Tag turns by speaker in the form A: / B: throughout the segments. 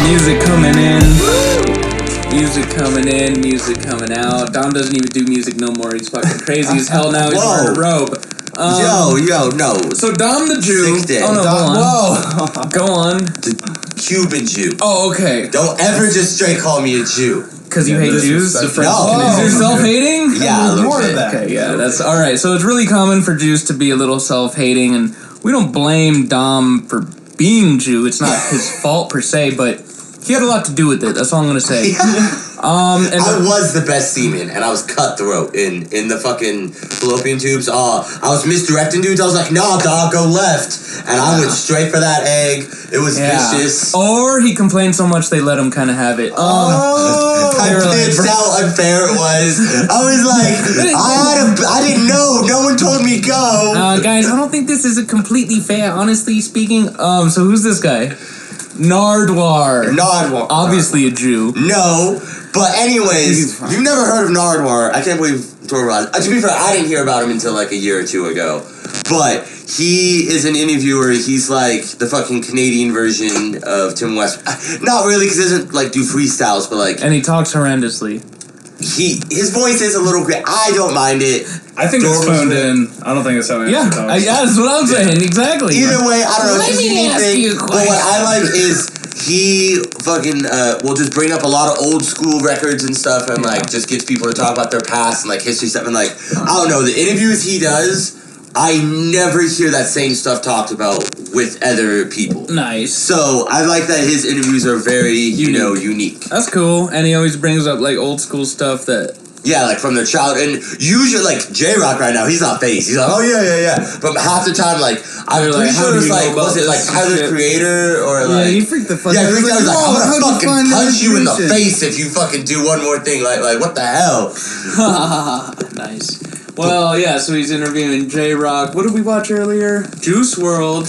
A: Music coming in. Music coming in, music coming out. Dom doesn't even do music no more. He's fucking crazy as hell now. He's wearing a robe.
B: No.
A: So Dom the Jew.
B: Sick day.
A: Oh no,
B: Whoa.
A: go on.
B: The Cuban Jew.
A: Oh, okay.
B: Don't ever just straight call me a Jew.
A: Because you hate Jews?
B: No.
A: Is there self-hating?
B: Yeah, a little bit.
A: Okay, yeah, that's alright. So it's really common for Jews to be a little self-hating, and we don't blame Dom for being Jew. It's not his fault per se, but he had a lot to do with it. That's all I'm gonna say.
B: I was the best seaman, and I was cutthroat in the fucking fallopian tubes. I was misdirecting dudes. I was like, nah, dog, go left. And I went straight for that egg. It was vicious.
A: Or he complained so much they let him kind of have it.
B: I pitched how unfair it was. I was like, I didn't know. No one told me go.
A: Guys, I don't think this is completely fair, honestly speaking. So who's this guy? Nardwuar. Obviously a Jew.
B: No. But anyways, you've never heard of Nardwuar. I can't believe Torvald. To be fair, I didn't hear about him until like a year or two ago. But he is an interviewer. He's like the fucking Canadian version of Tim West. Not really, because he doesn't like do freestyles, but like...
A: And he talks horrendously.
B: His voice is a little great. I don't mind it.
C: I think it's phoned in. I don't think it's how he talks.
A: Yeah, that's what I'm saying. Exactly.
B: Either way, I don't know.
A: Let me ask you a question.
B: But what I like is he fucking will just bring up a lot of old school records and stuff, and like just gets people to talk about their past and like history stuff. And like I don't know, the interviews he does, I never hear that same stuff talked about with other people.
A: Nice.
B: So I like that his interviews are very unique.
A: That's cool, and he always brings up like old school stuff that.
B: Yeah, like from their child, and usually like J-Rock right now, he's not phased. He's like, oh yeah. But half the time, like I'm pretty sure it was like, was it like Tyler the Creator or like?
A: Yeah, he freaked the fuck.
B: Yeah, he was like, I'm gonna
A: fucking
B: fucking punch you in the face if you fucking do one more thing. Like what the hell?
A: Nice. Well, yeah. So he's interviewing J-Rock. What did we watch earlier? Juice WRLD.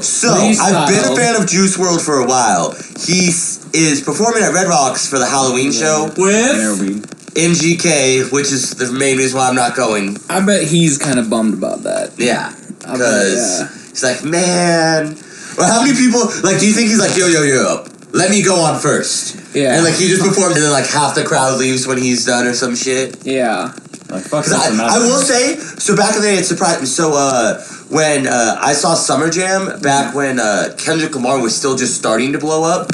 A: So
B: I've been a fan of Juice WRLD for a while. He is performing at Red Rocks for the Halloween show
A: with
B: MGK, which is the main reason why I'm not going.
A: I bet he's kind of bummed about that.
B: Yeah, because he's like, man. Or how many people, like, do you think he's like, yo, let me go on first?
A: Yeah.
B: And, like, he just performs and then, like, half the crowd leaves when he's done or some shit?
A: Yeah.
C: Like, fuck
B: I will say, so back in the day, it surprised me. So, when I saw Summer Jam, back when Kendrick Lamar was still just starting to blow up,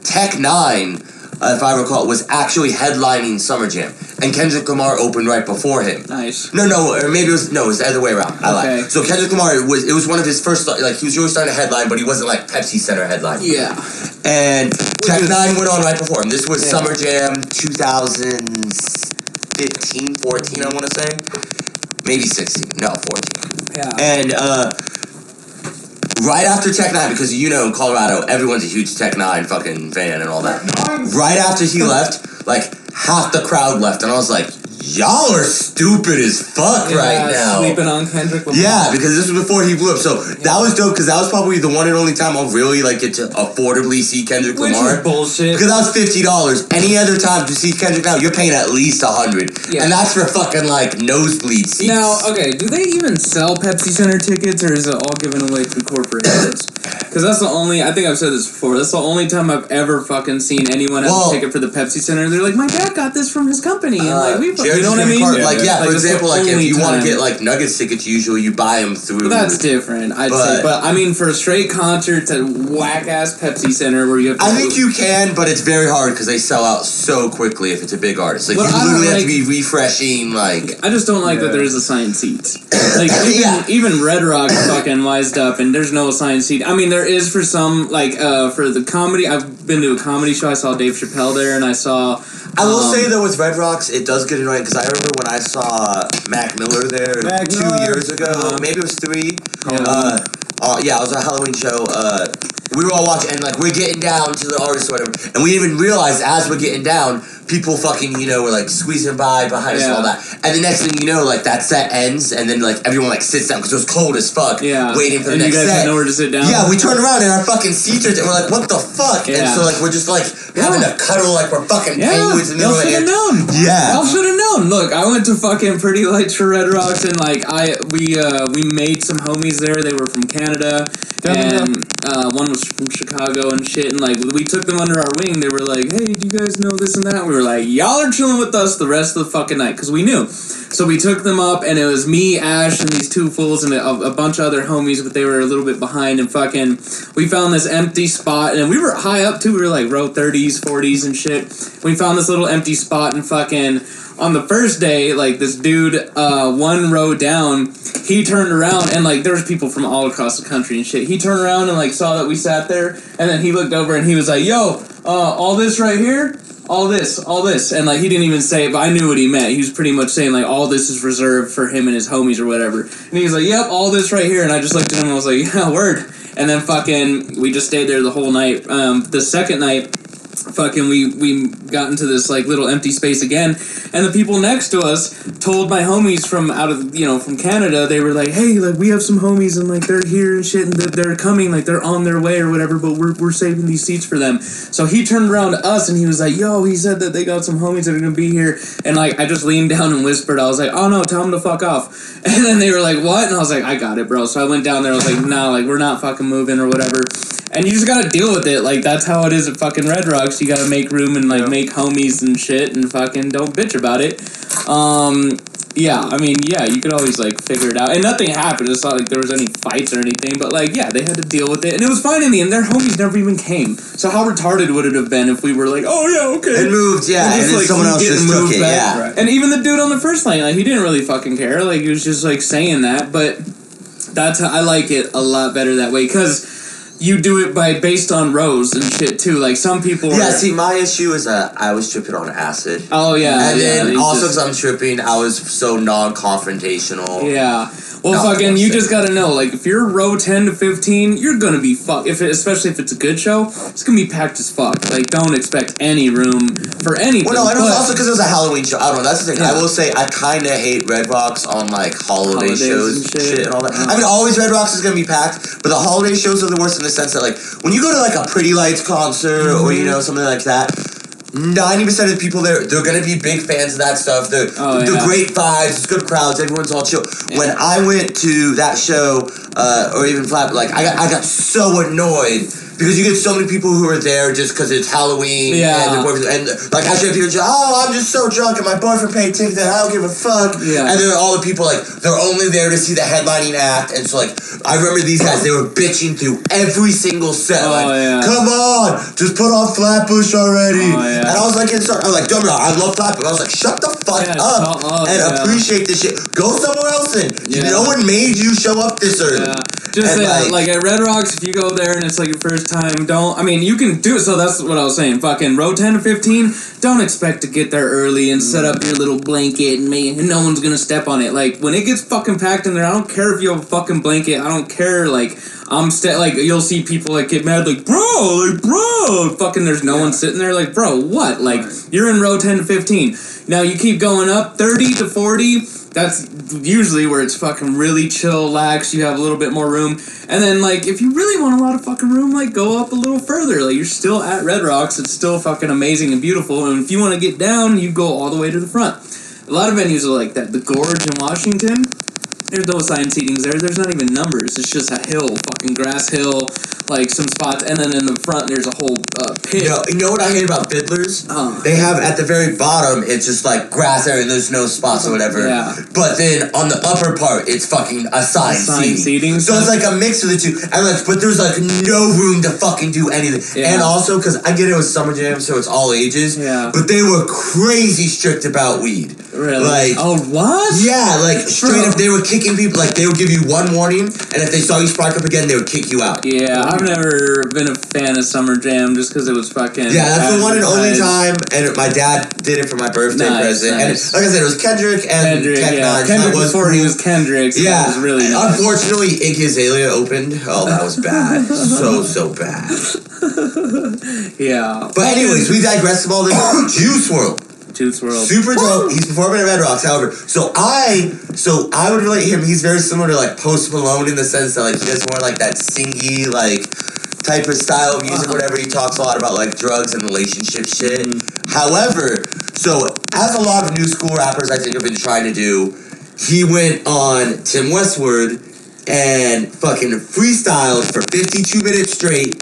B: Tech Nine, if I recall, was actually headlining Summer Jam, and Kendrick Lamar opened right before him.
A: Nice.
B: No, or maybe it was the other way around. I lied. So Kendrick Lamar it was one of his first, like, he was really starting to headline, but he wasn't like Pepsi Center headline.
A: Yeah.
B: And Tech Nine went on right before him. This was Summer Jam 2015, 14, I want to say, maybe 16. No, 14.
A: Yeah.
B: And right after Tech Nine, because in Colorado, everyone's a huge Tech Nine fucking fan and all that. Right after he left, like half the crowd left, and I was like, y'all are stupid as fuck right now.
A: Sleeping on Kendrick Lamar.
B: Yeah, because this was before he blew up. So that was dope, because that was probably the one and only time I'll really like get to affordably see Kendrick Lamar.
A: Which is bullshit.
B: Because that was $50. Any other time to see Kendrick now, you're paying at least $100.
A: Yeah.
B: And that's for fucking like nosebleed seats.
A: Now, okay, do they even sell Pepsi Center tickets, or is it all given away through corporate heads? Because that's the only, I think I've said this before, that's the only time I've ever fucking seen anyone have a ticket for the Pepsi Center. They're like, my dad got this from his company. And like, you know what I mean?
B: For example, like if you want to get like Nuggets tickets, usually you buy them through.
A: But that's different, I'd say. But I mean, for a straight concert at whack ass Pepsi Center where you have to.
B: I think you can, but it's very hard because they sell out so quickly if it's a big artist. Like you literally have to be refreshing. Like
A: I just don't like that there is assigned seats. Like even Red Rock fucking wised up, and there's no assigned seat. I mean, there is for some like for the comedy. I've been to a comedy show. I saw Dave Chappelle there, and I saw.
B: I will say though, with Red Rocks, it does get annoying because I remember when I saw Mac Miller there 2 years ago, maybe it was 3. I was at a Halloween show. We were all watching, and like we're getting down to the artist or whatever, and we didn't even realize as we're getting down, people fucking were like squeezing by behind us and all that, and the next thing you know, like that set ends, and then like everyone like sits down because it was cold as fuck, waiting for the next set.
A: You guys had nowhere to sit down.
B: Yeah, we turned around and our fucking seats are, and we're like, what the fuck? And so like we're just like having to cuddle like we're fucking penguins in the middle of it.
A: Known.
B: Yeah,
A: y'all should have known. Look, I went to fucking Pretty Lights for Red Rocks, and like we made some homies there. They were from Canada, and one was was from Chicago and shit, and like we took them under our wing. They were like, "Hey, do you guys know this and that?" We were like, "Y'all are chilling with us the rest of the fucking night," because we knew. So we took them up, and it was me, Ash, and these two fools, and a bunch of other homies, but they were a little bit behind. And fucking, we found this empty spot, and we were high up too. We were like row 30s, 40s, and shit. We found this little empty spot, and fucking. On the first day, like, this dude, one row down, he turned around, and, like, there was people from all across the country and shit. He turned around and, like, saw that we sat there, and then he looked over and he was like, "Yo, all this right here? All this." And, like, he didn't even say it, but I knew what he meant. He was pretty much saying, like, all this is reserved for him and his homies or whatever. And he was like, "Yep, all this right here." And I just looked at him and I was like, "Yeah, word." And then fucking, we just stayed there the whole night. The second night, fucking we got into this like little empty space again, and the people next to us told my homies from out of from Canada. They were like, "Hey, like we have some homies and like they're here and shit, and they're coming, like they're on their way or whatever, but we're saving these seats for them." So he turned around to us and he was like, "Yo," he said that they got some homies that are gonna be here, and like I just leaned down and whispered, I was like, "Oh no, tell them to fuck off." And then they were like, "What?" And I was like, "I got it, bro." So I went down there, I was like, "Nah, like we're not fucking moving or whatever." And you just gotta deal with it. Like, that's how it is at fucking Red Rocks. You gotta make room and, like, make homies and shit and fucking don't bitch about it. Yeah, I mean, yeah, you could always, like, figure it out. And nothing happened. It's not like there was any fights or anything. But, like, yeah, they had to deal with it. And it was fine in the end. Their homies never even came. So how retarded would it have been if we were like, "Oh, yeah, okay."
B: It moved, yeah. And then someone else just took it, yeah.
A: Right. And even the dude on the first night, like, he didn't really fucking care. Like, he was just, like, saying that. But that's how I like it a lot better that way. Because you do it based on rows and shit too. Like some people.
B: Yeah. See, my issue is that I was tripping on acid.
A: Oh yeah.
B: And then also because I'm tripping, I was so non-confrontational.
A: Yeah. Well, fucking, you just gotta know, like, if you're row 10 to 15, you're gonna be especially if it's a good show, it's gonna be packed as fuck. Like, don't expect any room for anything.
B: Well, no, and also because it was a Halloween show. I don't know, that's the thing. Yeah. I will say, I kinda hate Red Rocks on, like, holiday shows and shit and all that. I mean, always Red Rocks is gonna be packed, but the holiday shows are the worst in the sense that, like, when you go to, like, a Pretty Lights concert or, something like that, 90% of the people there, they're gonna be big fans of that stuff. They're great vibes, it's good crowds, everyone's all chill. Yeah. When I went to that show, or even Flap, like I got so annoyed because you get so many people who are there just because it's Halloween and like I should have people just, "Oh, I'm just so drunk and my boyfriend paid tickets and I don't give a fuck." Yeah. And then all the people like they're only there to see the headlining act, and so like I remember these guys, they were bitching through every single set. "Come on, just put on Flatbush already." And I was like, I'm like, "Don't I love Flatbush." I was like, "Shut the fuck up and appreciate this shit. Go somewhere else then. No one made you show up this early." Yeah.
A: Just say, like at Red Rocks, if you go there and it's like your first time, you can do it. So that's what I was saying. Fucking row 10 to 15, don't expect to get there early and set up your little blanket and no one's gonna step on it. Like when it gets fucking packed in there, I don't care if you have a fucking blanket. I don't care. Like like you'll see people like get mad, like bro, fucking there's no one sitting there. Like bro, what? Like you're in row 10 to 15. Now you keep going up 30 to 40. That's usually where it's fucking really chill, lax, you have a little bit more room. And then, like, if you really want a lot of fucking room, like, go up a little further. Like, you're still at Red Rocks, it's still fucking amazing and beautiful. And if you want to get down, you go all the way to the front. A lot of venues are like that. The Gorge in Washington, there's no assigned seatings there. There's not even numbers. It's just a hill, fucking grass hill, like some spots. And then in the front, there's a whole pit.
B: You know what I hate about Fiddlers? They have at the very bottom, it's just like grass area and there's no spots or whatever. Yeah. But then on the upper part, it's fucking assigned seating. So it's like a mix of the two. And like, but there's like no room to fucking do anything. Yeah. And also, because I get it with Summer Jam, so it's all ages. Yeah. But they were crazy strict about weed.
A: Really?
B: Like,
A: oh, what?
B: Yeah, like straight up, they were kicking people. Like they would give you one warning, and if they saw you spark up again, they would kick you out.
A: Yeah, I've never been a fan of Summer Jam just because it was fucking.
B: Yeah, that's the one and only time, and my dad did it for my birthday present. Nice. And like I said, it was Kendrick and Tech Nine.
A: Kendrick before he was Kendrick. So that was really nice.
B: Unfortunately, Iggy Azalea opened. Oh, that was bad. so bad.
A: Yeah.
B: But anyways, we digress from all this. Juice WRLD.
A: Juice WRLD.
B: Super dope. He's performing at Red Rocks, however. So I would relate him. He's very similar to like Post Malone in the sense that like he does more like that singy like type of style of music, whatever. He talks a lot about like drugs and relationship shit. However, so as a lot of new school rappers I think have been trying to do, he went on Tim Westwood and fucking freestyled for 52 minutes straight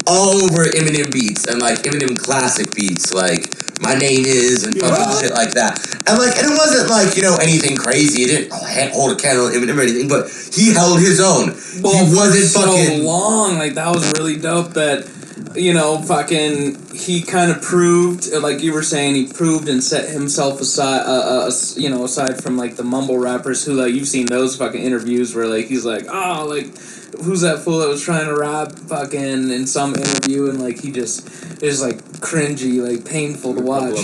B: all over Eminem beats and like Eminem classic beats, like My Name Is and fucking shit like that. And it wasn't like, you know, anything crazy. It didn't hold a candle to Eminem or anything, but he held his own.
A: Well,
B: he wasn't
A: so
B: fucking
A: long. Like, that was really dope that, you know, fucking, he kind of proved, like you were saying, he proved and set himself aside, you know, aside from, like, the mumble rappers who, like, you've seen those fucking interviews where, like, he's like, oh, like, who's that fool that was trying to rap fucking in some interview, and, like, he just is, like, cringy, like, painful to watch.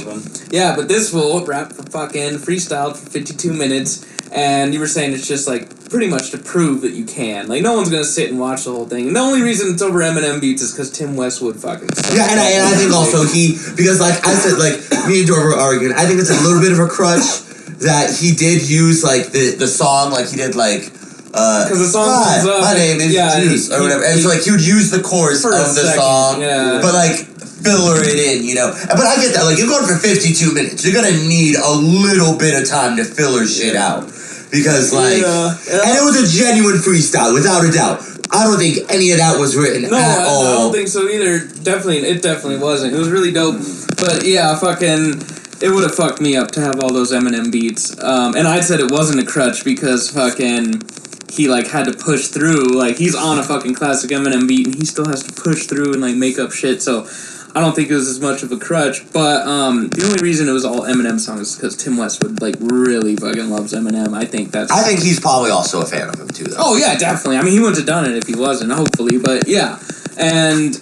A: Yeah, but this fool rapped for fucking freestyled for 52 minutes, and you were saying it's just, like, pretty much to prove that you can. Like, no one's gonna sit and watch the whole thing. And the only reason it's over Eminem beats is because Tim Westwood fucking sucks.
B: Yeah, and I think also because, like I said, like, me and George were arguing, I think it's a little bit of a crutch that he did use, like, the song, like, he did, like,
A: because the song comes up.
B: My name is Juice, or whatever. And so, like, he would use the chorus of the song, but, like, filler it in, you know. But I get that. Like, you're going for 52 minutes. You're going to need a little bit of time to filler shit out. Because, like, and it was a genuine freestyle, without a doubt. I don't think any of that was written at all.
A: I don't think so either. It definitely wasn't. It was really dope. But, yeah, fucking... It would have fucked me up to have all those Eminem beats. And I said it wasn't a crutch because fucking... He, like, had to push through. Like, he's on a fucking classic Eminem beat, and he still has to push through and, like, make up shit. So, I don't think it was as much of a crutch. But, the only reason it was all Eminem songs is because Tim Westwood, like, really fucking loves Eminem. I think
B: he's probably also a fan of him, too, though.
A: Oh, yeah, definitely. I mean, he wouldn't have done it if he wasn't, hopefully. But, yeah. And...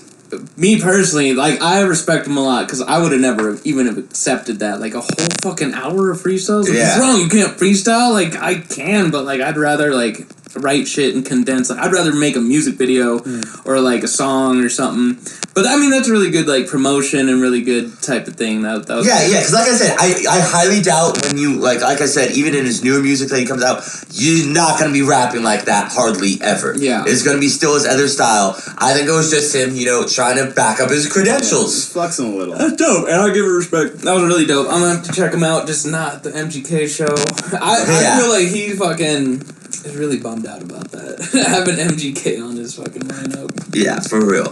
A: Me personally, like, I respect him a lot because I would have never even have accepted that. Like, a whole fucking hour of freestyles? Like, what's wrong? You can't freestyle? Like, I can, but, like, I'd rather, like, write shit and condense. Like, I'd rather make a music video or, like, a song or something. But, I mean, that's really good, like, promotion and really good type of thing. That was
B: because, like I said, I highly doubt when you, like I said, even in his newer music that he comes out, you're not going to be rapping like that hardly ever.
A: Yeah.
B: It's going to be still his other style. I think it was just him, you know, trying to back up his credentials.
C: Just flexing a little.
A: That's dope, and I'll give it respect. That was really dope. I'm going to have to check him out, just not the MGK show. I feel like he fucking is really bummed out about that. Having MGK on his fucking lineup.
B: Yeah, for real.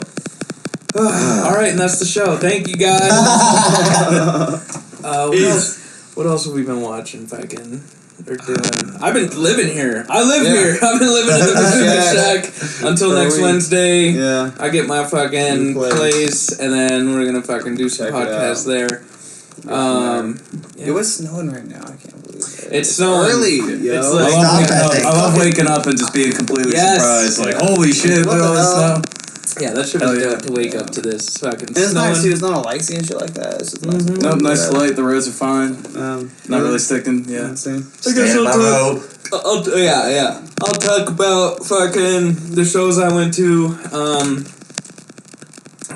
A: Alright, and that's the show. Thank you, guys. What else have we been watching fucking or doing? I've been living here. I live here. I've been living in the Pacific Shack until next Wednesday.
C: Yeah.
A: I get my fucking place, and then we're gonna fucking do some podcasts there.
C: It was snowing right now. I can't believe it.
A: It's snowing.
C: Early.
A: It's
C: I love waking up and just being completely surprised. Like, holy shit, look at all this snow.
A: Yeah, that should be dope to wake up to this fucking
D: and it's nice too, it's not all icy and shit like that. It's just
C: nice light, the roads are fine. Not really sticking, yeah.
B: Stand by road.
A: I'll talk about fucking the shows I went to.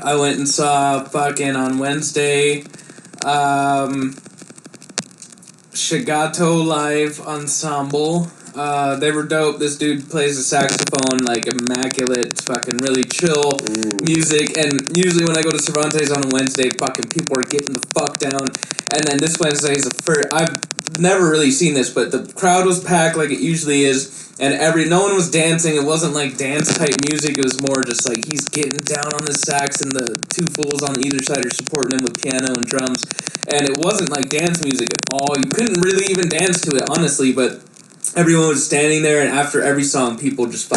A: I went and saw fucking on Wednesday, Shigato Live Ensemble. They were dope. This dude plays the saxophone, like, immaculate, fucking really chill music. And usually when I go to Cervantes on a Wednesday, fucking people are getting the fuck down. And then this Wednesday is the first... I've never really seen this, but the crowd was packed like it usually is. And no one was dancing. It wasn't, like, dance-type music. It was more just, like, he's getting down on the sax, and the two fools on either side are supporting him with piano and drums. And it wasn't, like, dance music at all. You couldn't really even dance to it, honestly, but... Everyone was standing there, and after every song, people just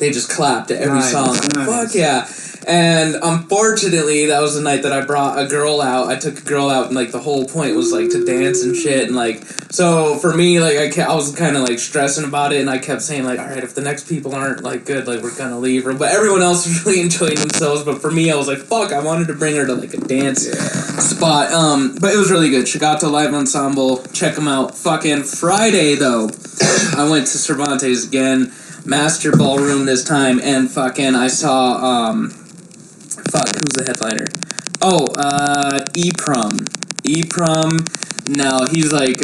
A: they just clapped at every song. Nice. Fuck yeah. And unfortunately, that was the night that I brought a girl out. I took a girl out, and, like, the whole point was, like, to dance and shit. And, like, so for me, like, I was kind of, like, stressing about it, and I kept saying, like, all right, if the next people aren't, like, good, like, we're gonna leave her. But everyone else was really enjoying themselves. But for me, I was like, fuck, I wanted to bring her to, like, a dance spot. But it was really good. Shigato Live Ensemble. Check them out. Fucking Friday, though, I went to Cervantes again. Master Ballroom this time, and fucking I saw, who's the headliner? Oh, E-Prom. E-Prom, now he's like,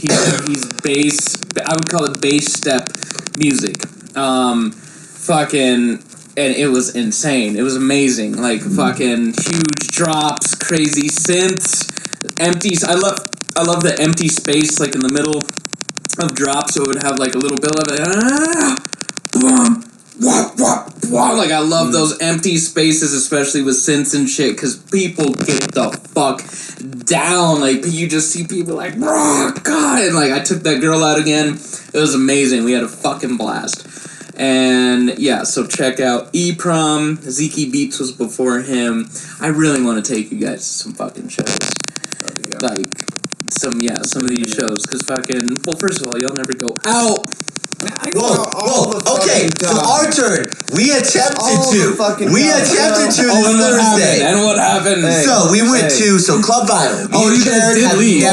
A: he's bass, I would call it bass step music. Fucking, and it was insane. It was amazing. Like, fucking huge drops, crazy synths, empties. I love the empty space, like, in the middle of drops, so it would have, like, a little bit of it, boom, Like, I love those empty spaces, especially with synths and shit, because people get the fuck down. Like, you just see people like, God. And, like, I took that girl out again. It was amazing. We had a fucking blast. And, yeah, so check out E-Prom. Zeke Beats was before him. I really want to take you guys to some fucking shows. Like, some of these shows. Because fucking, well, first of all, y'all never go out.
B: Whoa, okay, so our turn. We attempted to.
A: And what happened?
B: So we went to Club Vinyl.
A: You guys did leave.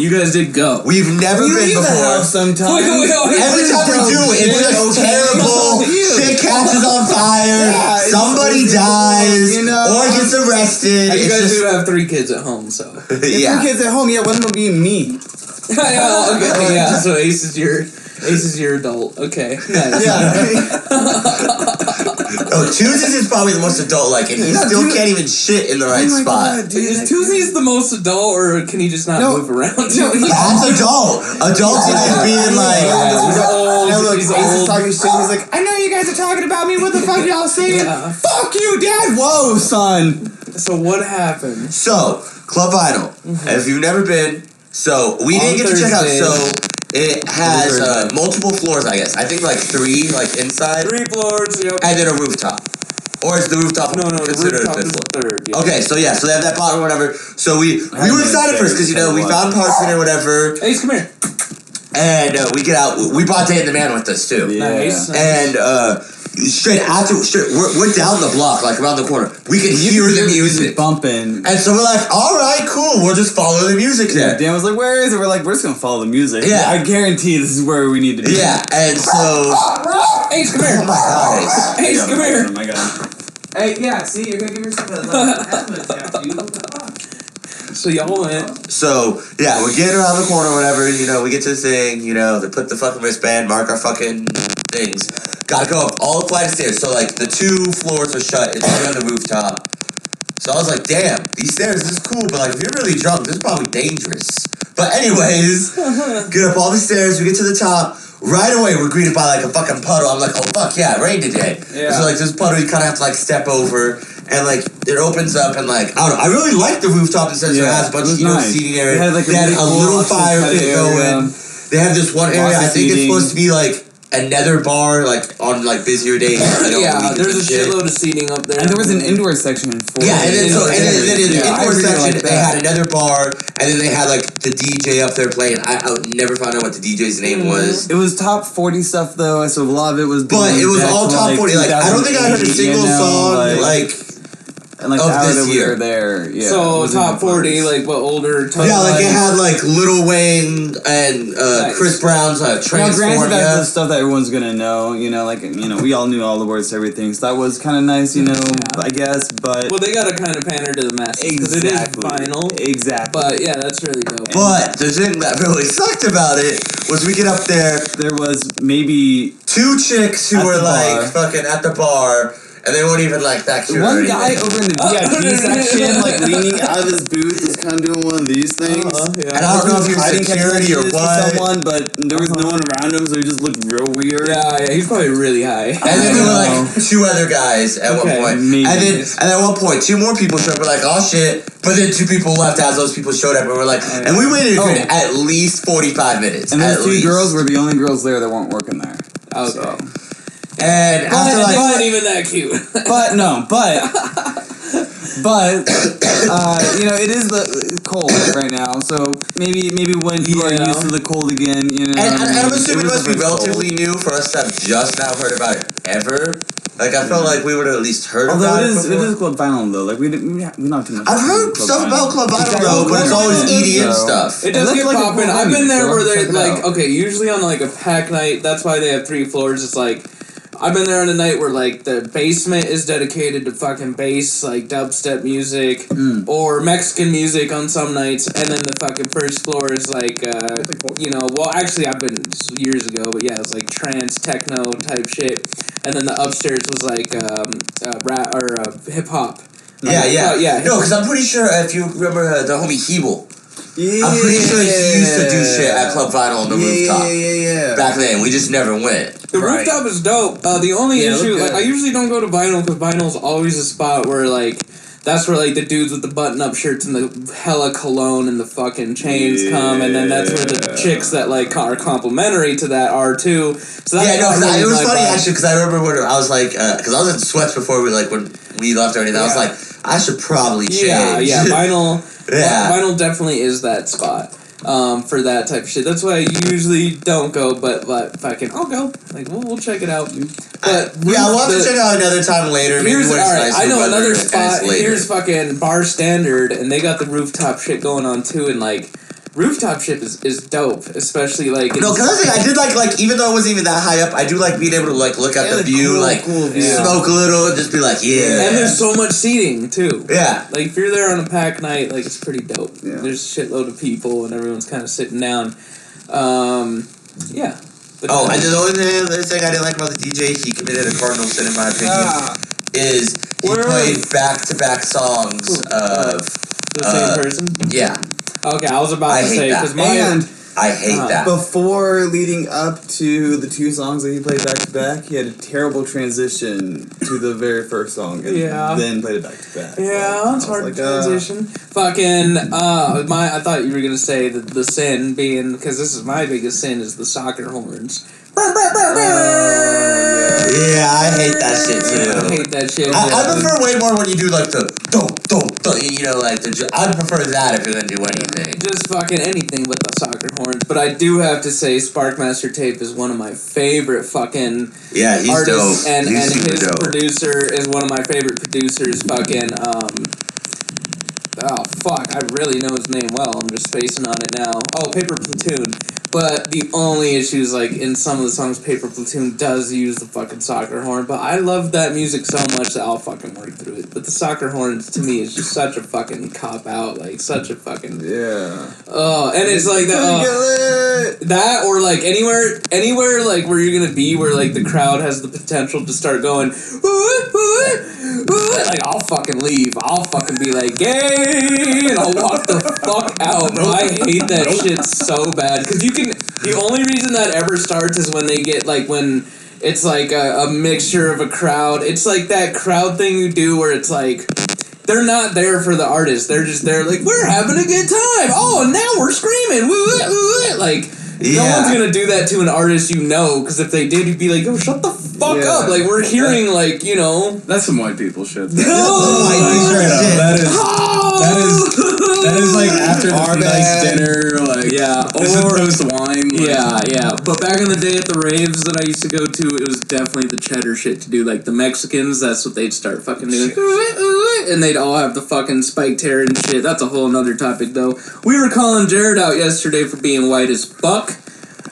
A: You guys did go.
B: We've never been before.
D: Sometimes.
B: Every time we do, it's just terrible. Shit catches on fire. Somebody dies or gets arrested.
A: You guys do have 3 kids at home, so.
B: Yeah.
D: 3 kids at home. Yeah, one of them being me.
A: Yeah. So Ace is your adult. Okay. Nice.
B: Tuesdays is probably the most adult-like, and he still can't even shit in the right spot.
A: God, is Tuesdays the most adult, or can he just not move around?
B: That's adult. Adults are just being like...
D: He's old. Talking shit. He's like, I know you guys are talking about me. What the fuck y'all saying?
A: Yeah.
D: Fuck you, Dad. Whoa, son.
A: So what happened?
B: So, Club Vinyl. If you've never been... So, we didn't get to check out... So, it has multiple floors, I guess. I think like 3, like inside.
A: 3 floors, yep.
B: And then a rooftop. Or is the rooftop considered
A: the rooftop
B: a 5th
A: is
B: floor?
A: the 3rd, yeah.
B: Okay, so yeah, so they have that bottom or whatever. So we were excited first because, we found parking or whatever.
A: Ace, come here.
B: And we get out. We brought Dan the Man with us too.
D: Yeah.
A: Nice.
B: And we're down the block, like around the corner. We can hear the music
D: bumping.
B: And so we're like, all right, cool. We'll just follow the music there.
D: Dan was like, where is it? We're like, we're just going to follow the music.
B: Yeah.
D: I guarantee this is where we need to be.
B: Yeah, and so...
A: Ace, come here.
B: Oh my God, Ace.
A: Ace, come here.
D: Oh my God. Hey, yeah, see, you're going to give yourself a asthma attack, dude. What the fuck?
A: So y'all went.
B: So, yeah, we're getting around the corner or whatever, we get to the thing, they put the fucking wristband, mark our fucking things. Gotta go up all the flight of stairs. So, like, the 2 floors are shut. It's only on the rooftop. So I was like, damn, these stairs, this is cool, but, like, if you're really drunk, this is probably dangerous. But anyways, get up all the stairs, we get to the top. Right away, we're greeted by, like, a fucking puddle. I'm like, oh, fuck, yeah, it rained today. Yeah. So, like, this puddle you kind of have to, like, step over. And, like, it opens up and, like, I don't know. I really like the rooftop in the sense it has a bunch of, seating area. They had a little fire pit going. They have this one area, I think it's supposed to be, like, a nether bar, like, on, like, busier days.
A: Yeah, there's a shitload of seating up there.
D: And there was an indoor section.
B: Yeah, and then in the indoor section, they had another bar, and then they had, like, the DJ up there playing. I never found out what the DJ's name was.
D: It was top 40 stuff, though, so a lot of it was...
B: But it was all top 40. Like, I don't think I heard a single song, like...
D: And like
B: of this year.
D: There, yeah.
A: So top 40, like what older?
B: Yeah, like it had like Lil Wayne and Chris Brown's Transform.
D: Now, granted, that's the stuff that everyone's gonna know. We all knew all the words to everything, so that was kind of nice, I guess. But
A: they gotta kind of pander to the masses because it is vinyl.
D: Exactly.
A: But yeah, that's really dope.
B: But the thing that really sucked about it was we get up there.
D: There was maybe
B: 2 chicks who were like fucking at the bar. And they weren't even like that cute.
D: One guy over in the VIP section, like leaning out of his booth, is kind of doing one of these things.
B: Yeah. And I don't know if he was security or what.
D: Someone, but there was no one around him, so he just looked real weird.
A: Yeah, he's probably really high.
B: And then there were like 2 other guys at one point. Maybe. And then at one point, 2 more people showed up. We're like, oh shit. But then 2 people left as those people showed up, and we're like, and we waited at least 45 minutes.
D: And those 2 girls were the only girls there that weren't working there.
A: Okay.
D: So.
A: And after like, they weren't even that cute.
D: But it is cold right now, so maybe when people are used to the cold again,
B: And I'm assuming it must be relatively new for us to have just now heard about it ever. Like I felt like we would have at least heard about it.
D: Although it is Club Vinyl though, like we not too much.
B: I've heard stuff about Club Vinyl though, but it's always EDM stuff.
A: It does get popping. I've been there where they're like, usually on like a pack night. That's why they have 3 floors. It's like. I've been there on a night where, like, the basement is dedicated to fucking bass, like, dubstep music, or Mexican music on some nights, and then the fucking first floor is, like, actually, I've been years ago, but yeah, it's, like, trance, techno type shit, and then the upstairs was, like, rap, or hip-hop.
B: Yeah. No, because I'm pretty sure, if you remember the homie Hebel,
D: Yeah.
B: I'm pretty sure he used to do shit at Club Vinyl on the rooftop.
D: Yeah.
B: Back then, we just never went.
A: The rooftop is dope. The only issue, like, I usually don't go to Vinyl because Vinyl's always a spot where, like, that's where, like, the dudes with the button-up shirts and the hella cologne and the fucking chains come, and then that's where the chicks that, like, are complimentary to that are, too. So that's
B: it was funny, actually, because I remember when I was, like, because I was in sweats before when we left or anything, I was like, I should probably change.
A: Yeah, Vinyl definitely is that spot. For that type of shit. That's why I usually don't go, but fucking, I'll go. Like, we'll check it out. But
B: we'll have to check it out another time later.
A: I know another spot. Here's fucking Bar Standard, and they got the rooftop shit going on too, and like, rooftop shit is dope, especially like.
B: No, because I did like even though it wasn't even that high up, I do like being able to like look at the view, cool view. Smoke a little, and just be like, yeah.
A: And there's so much seating too.
B: Yeah.
A: Like if you're there on a packed night, like it's pretty dope. Yeah. There's a shitload of people, and everyone's kind of sitting down. Yeah.
B: And the only thing I didn't like about the DJ, he committed a cardinal sin in my opinion, is he played back-to-back songs of
A: the same person.
B: Yeah.
A: Okay, I was about to say because
B: I hate that.
D: Before leading up to the two songs that he played back to back, he had a terrible transition to the very first song, and then played it back to back.
A: Yeah, it's hard to transition. Fucking, I thought you were gonna say the sin being, because this is my biggest sin, is the soccer horns.
B: Yeah, I hate that shit too.
A: I hate that shit.
B: I prefer way more when you do like the you know, like I'd prefer that if you're gonna do anything.
A: Just fucking anything but the soccer horns. But I do have to say, Sparkmaster Tape is one of my favorite fucking
B: he's
A: artists,
B: dope.
A: and his
B: dope.
A: producer is one of my favorite producers. Fucking oh fuck, I really know his name well. I'm just spacing on it now. Oh, Paper Platoon. But the only issue is, like, in some of the songs, Paper Platoon does use the fucking soccer horn. But I love that music so much that I'll fucking work through it. But the soccer horns, to me, is just such a fucking cop-out. Like, such a fucking...
D: Yeah.
A: Oh, and it's like that, or, like, anywhere, like, where you're gonna be, where, like, the crowd has the potential to start going, like, I'll fucking leave. I'll fucking be like, gay, and I'll walk the fuck out. Bro, I hate that shit so bad. Because you can... The only reason that ever starts is when they get, like, when it's, like, a mixture of a crowd. It's, like, that crowd thing you do where it's, like, they're not there for the artist. They're just there, like, we're having a good time. Oh, and now we're screaming. Like, no one's gonna do that to an artist you know, because if they did, you'd be like, yo, shut the fuck up. Like, we're hearing, like, you know...
C: That's some white people shit. That is like after the nice dinner, like or post wine.
A: Like. Yeah. But back in the day at the raves that I used to go to, it was definitely the cheddar shit to do. Like the Mexicans, that's what they'd start fucking doing, and they'd all have the fucking spiked hair and shit. That's a whole nother topic, though. We were calling Jared out yesterday for being white as fuck.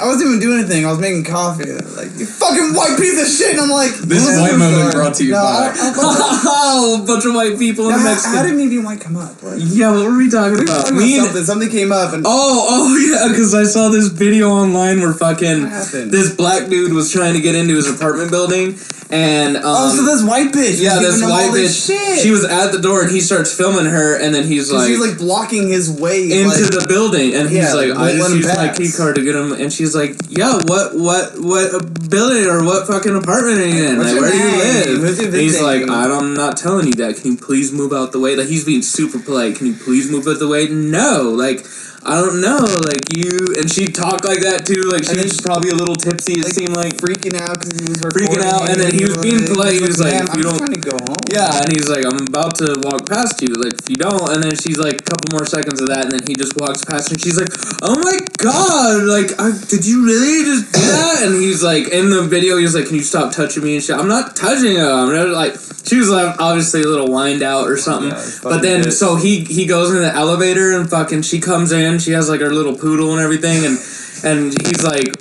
D: I wasn't even doing anything. I was making coffee. Like, you fucking white piece of shit. And I'm like,
C: this white moment brought to you by
A: a bunch of white people in Mexico.
D: How did me being white come up? Like,
A: yeah, what were we talking about?
D: Something came up. And
A: oh yeah, because I saw this video online where fucking this black dude was trying to get into his apartment building. And
D: so this white bitch.
A: Yeah, this white bitch. She was at the door, and he starts filming her, and then he's like,
D: she's like blocking his way
A: into the building, and he's like, I just used my key card to get him, and she's like, yeah, what building or what fucking apartment are you in? Like, where do you live? And he's like, I'm not telling you that. Can you please move out the way? Like, he's being super polite. Can you please move out the way? No, like. I don't know, like, and she talked like that, too, like, she was probably a little tipsy, it seemed like.
D: Freaking out, because he was
A: freaking out, and then he was being polite, he was like,
D: if you don't... I'm trying to go home.
A: Yeah, and he's like, I'm about to walk past you, like, if you don't, and then she's like, a couple more seconds of that, and then he just walks past her, and she's like, oh my god, like, did you really just do that? And he's like, in the video, he was like, can you stop touching me and shit? I'm not touching her, I'm not, like, she was like, obviously a little whined out or something, but then, so he goes in the elevator, and fucking, she comes in, she has like her little poodle and everything, and And he's like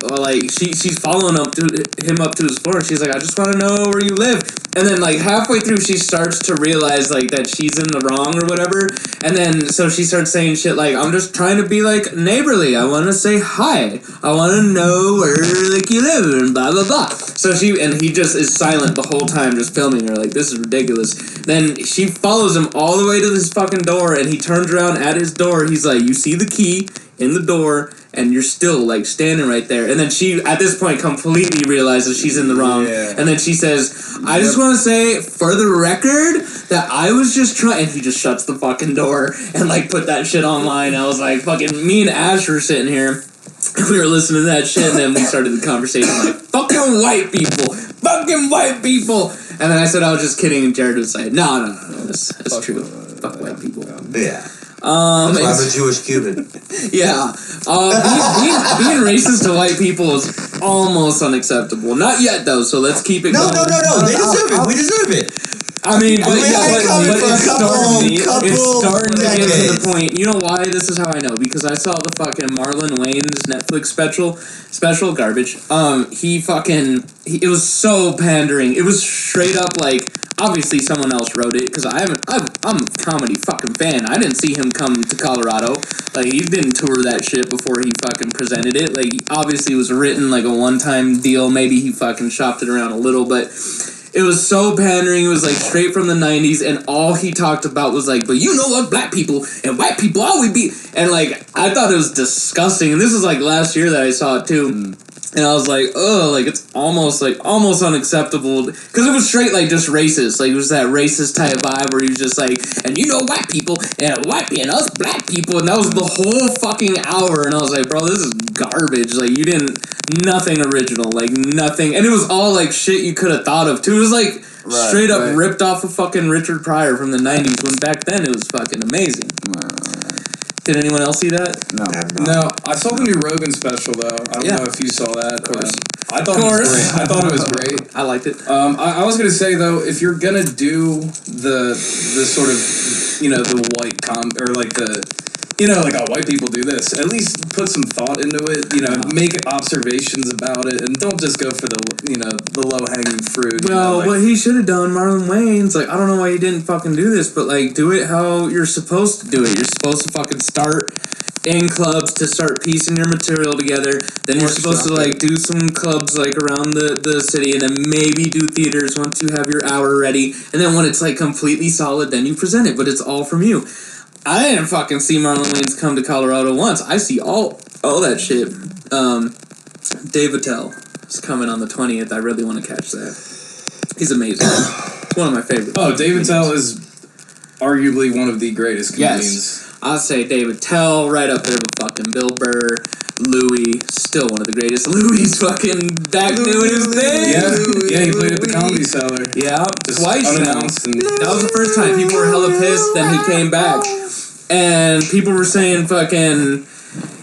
A: she's following him up to his floor. And she's like, I just want to know where you live. And then like halfway through, she starts to realize like that she's in the wrong or whatever. And then so she starts saying shit like, I'm just trying to be like neighborly. I want to say hi. I want to know where like you live and blah blah blah. So he just is silent the whole time, just filming her. Like, this is ridiculous. Then she follows him all the way to this fucking door, and he turns around at his door. He's like, you see the key in the door, and you're still like standing right there. And then she at this point completely realizes she's in the wrong. Yeah. And then she says, I just want to say for the record that I was just trying. And he just shuts the fucking door and like put that shit online. I was like, fucking me and Ash were sitting here. We were listening to that shit, and then we started the conversation like, fucking white people. And then I said I was just kidding, and Jared was like, no, that's true. Fuck white people.
B: Yeah. I'm a Jewish Cuban.
A: Yeah. Being racist to white people is almost unacceptable. Not yet, though, so let's keep it going.
B: No. They deserve it. We deserve it.
A: I mean, but it's starting to get to the point. You know why? This is how I know. Because I saw the fucking Marlon Wayans Netflix special garbage. It was so pandering. It was straight up like, obviously someone else wrote it, because I'm a comedy fucking fan. I didn't see him come to Colorado. Like, he didn't tour that shit before he fucking presented it. Like, obviously it was written like a one-time deal. Maybe he fucking shopped it around a little, but it was so pandering. It was like straight from the 90s, and all he talked about was like, but you know what, black people and white people always be, and like, I thought it was disgusting. And this was like last year that I saw it too. And I was like, oh, like, it's almost unacceptable. Because it was straight, like, just racist. Like, it was that racist type vibe where he was just like, and you know white people, and us black people. And that was the whole fucking hour. And I was like, bro, this is garbage. Like, you didn't, nothing original. Like, nothing. And it was all, like, shit you could have thought of, too. It was, like, straight up ripped off of fucking Richard Pryor from the 90s, when back then it was fucking amazing. Did anyone else see that?
C: No. I saw the new Rogan special though. I don't know if you saw that. Of course. I thought it was great.
A: I liked it.
C: I was gonna say though, if you're gonna do the sort of, you know, the white or like the, you know, like, oh, white people do this, at least put some thought into it, you know, make observations about it, and don't just go for the, you know, the low-hanging fruit.
A: Well, what he should have done, Marlon Wayans, like, I don't know why he didn't fucking do this, but, like, do it how you're supposed to do it. You're supposed to fucking start in clubs to start piecing your material together. Then you're supposed to, like, do some clubs, like, around the city, and then maybe do theaters once you have your hour ready. And then when it's, like, completely solid, then you present it, but it's all from you. I didn't fucking see Marlon Wayans come to Colorado once. I see all that shit. Dave Attell is coming on the 20th. I really want to catch that. He's amazing. It's one of my favorites.
C: Oh, Dave Attell is arguably one of the greatest comedians.
A: Yes. I'd say Dave Attell, right up there with fucking Bill Burr. Louis, still one of the greatest. Louis fucking back doing his thing.
C: Yeah, he played at the Comedy Cellar.
A: Yeah,
C: just
A: twice
C: unannounced.
A: That was the first time. People were hella pissed. Then he came back, and people were saying fucking,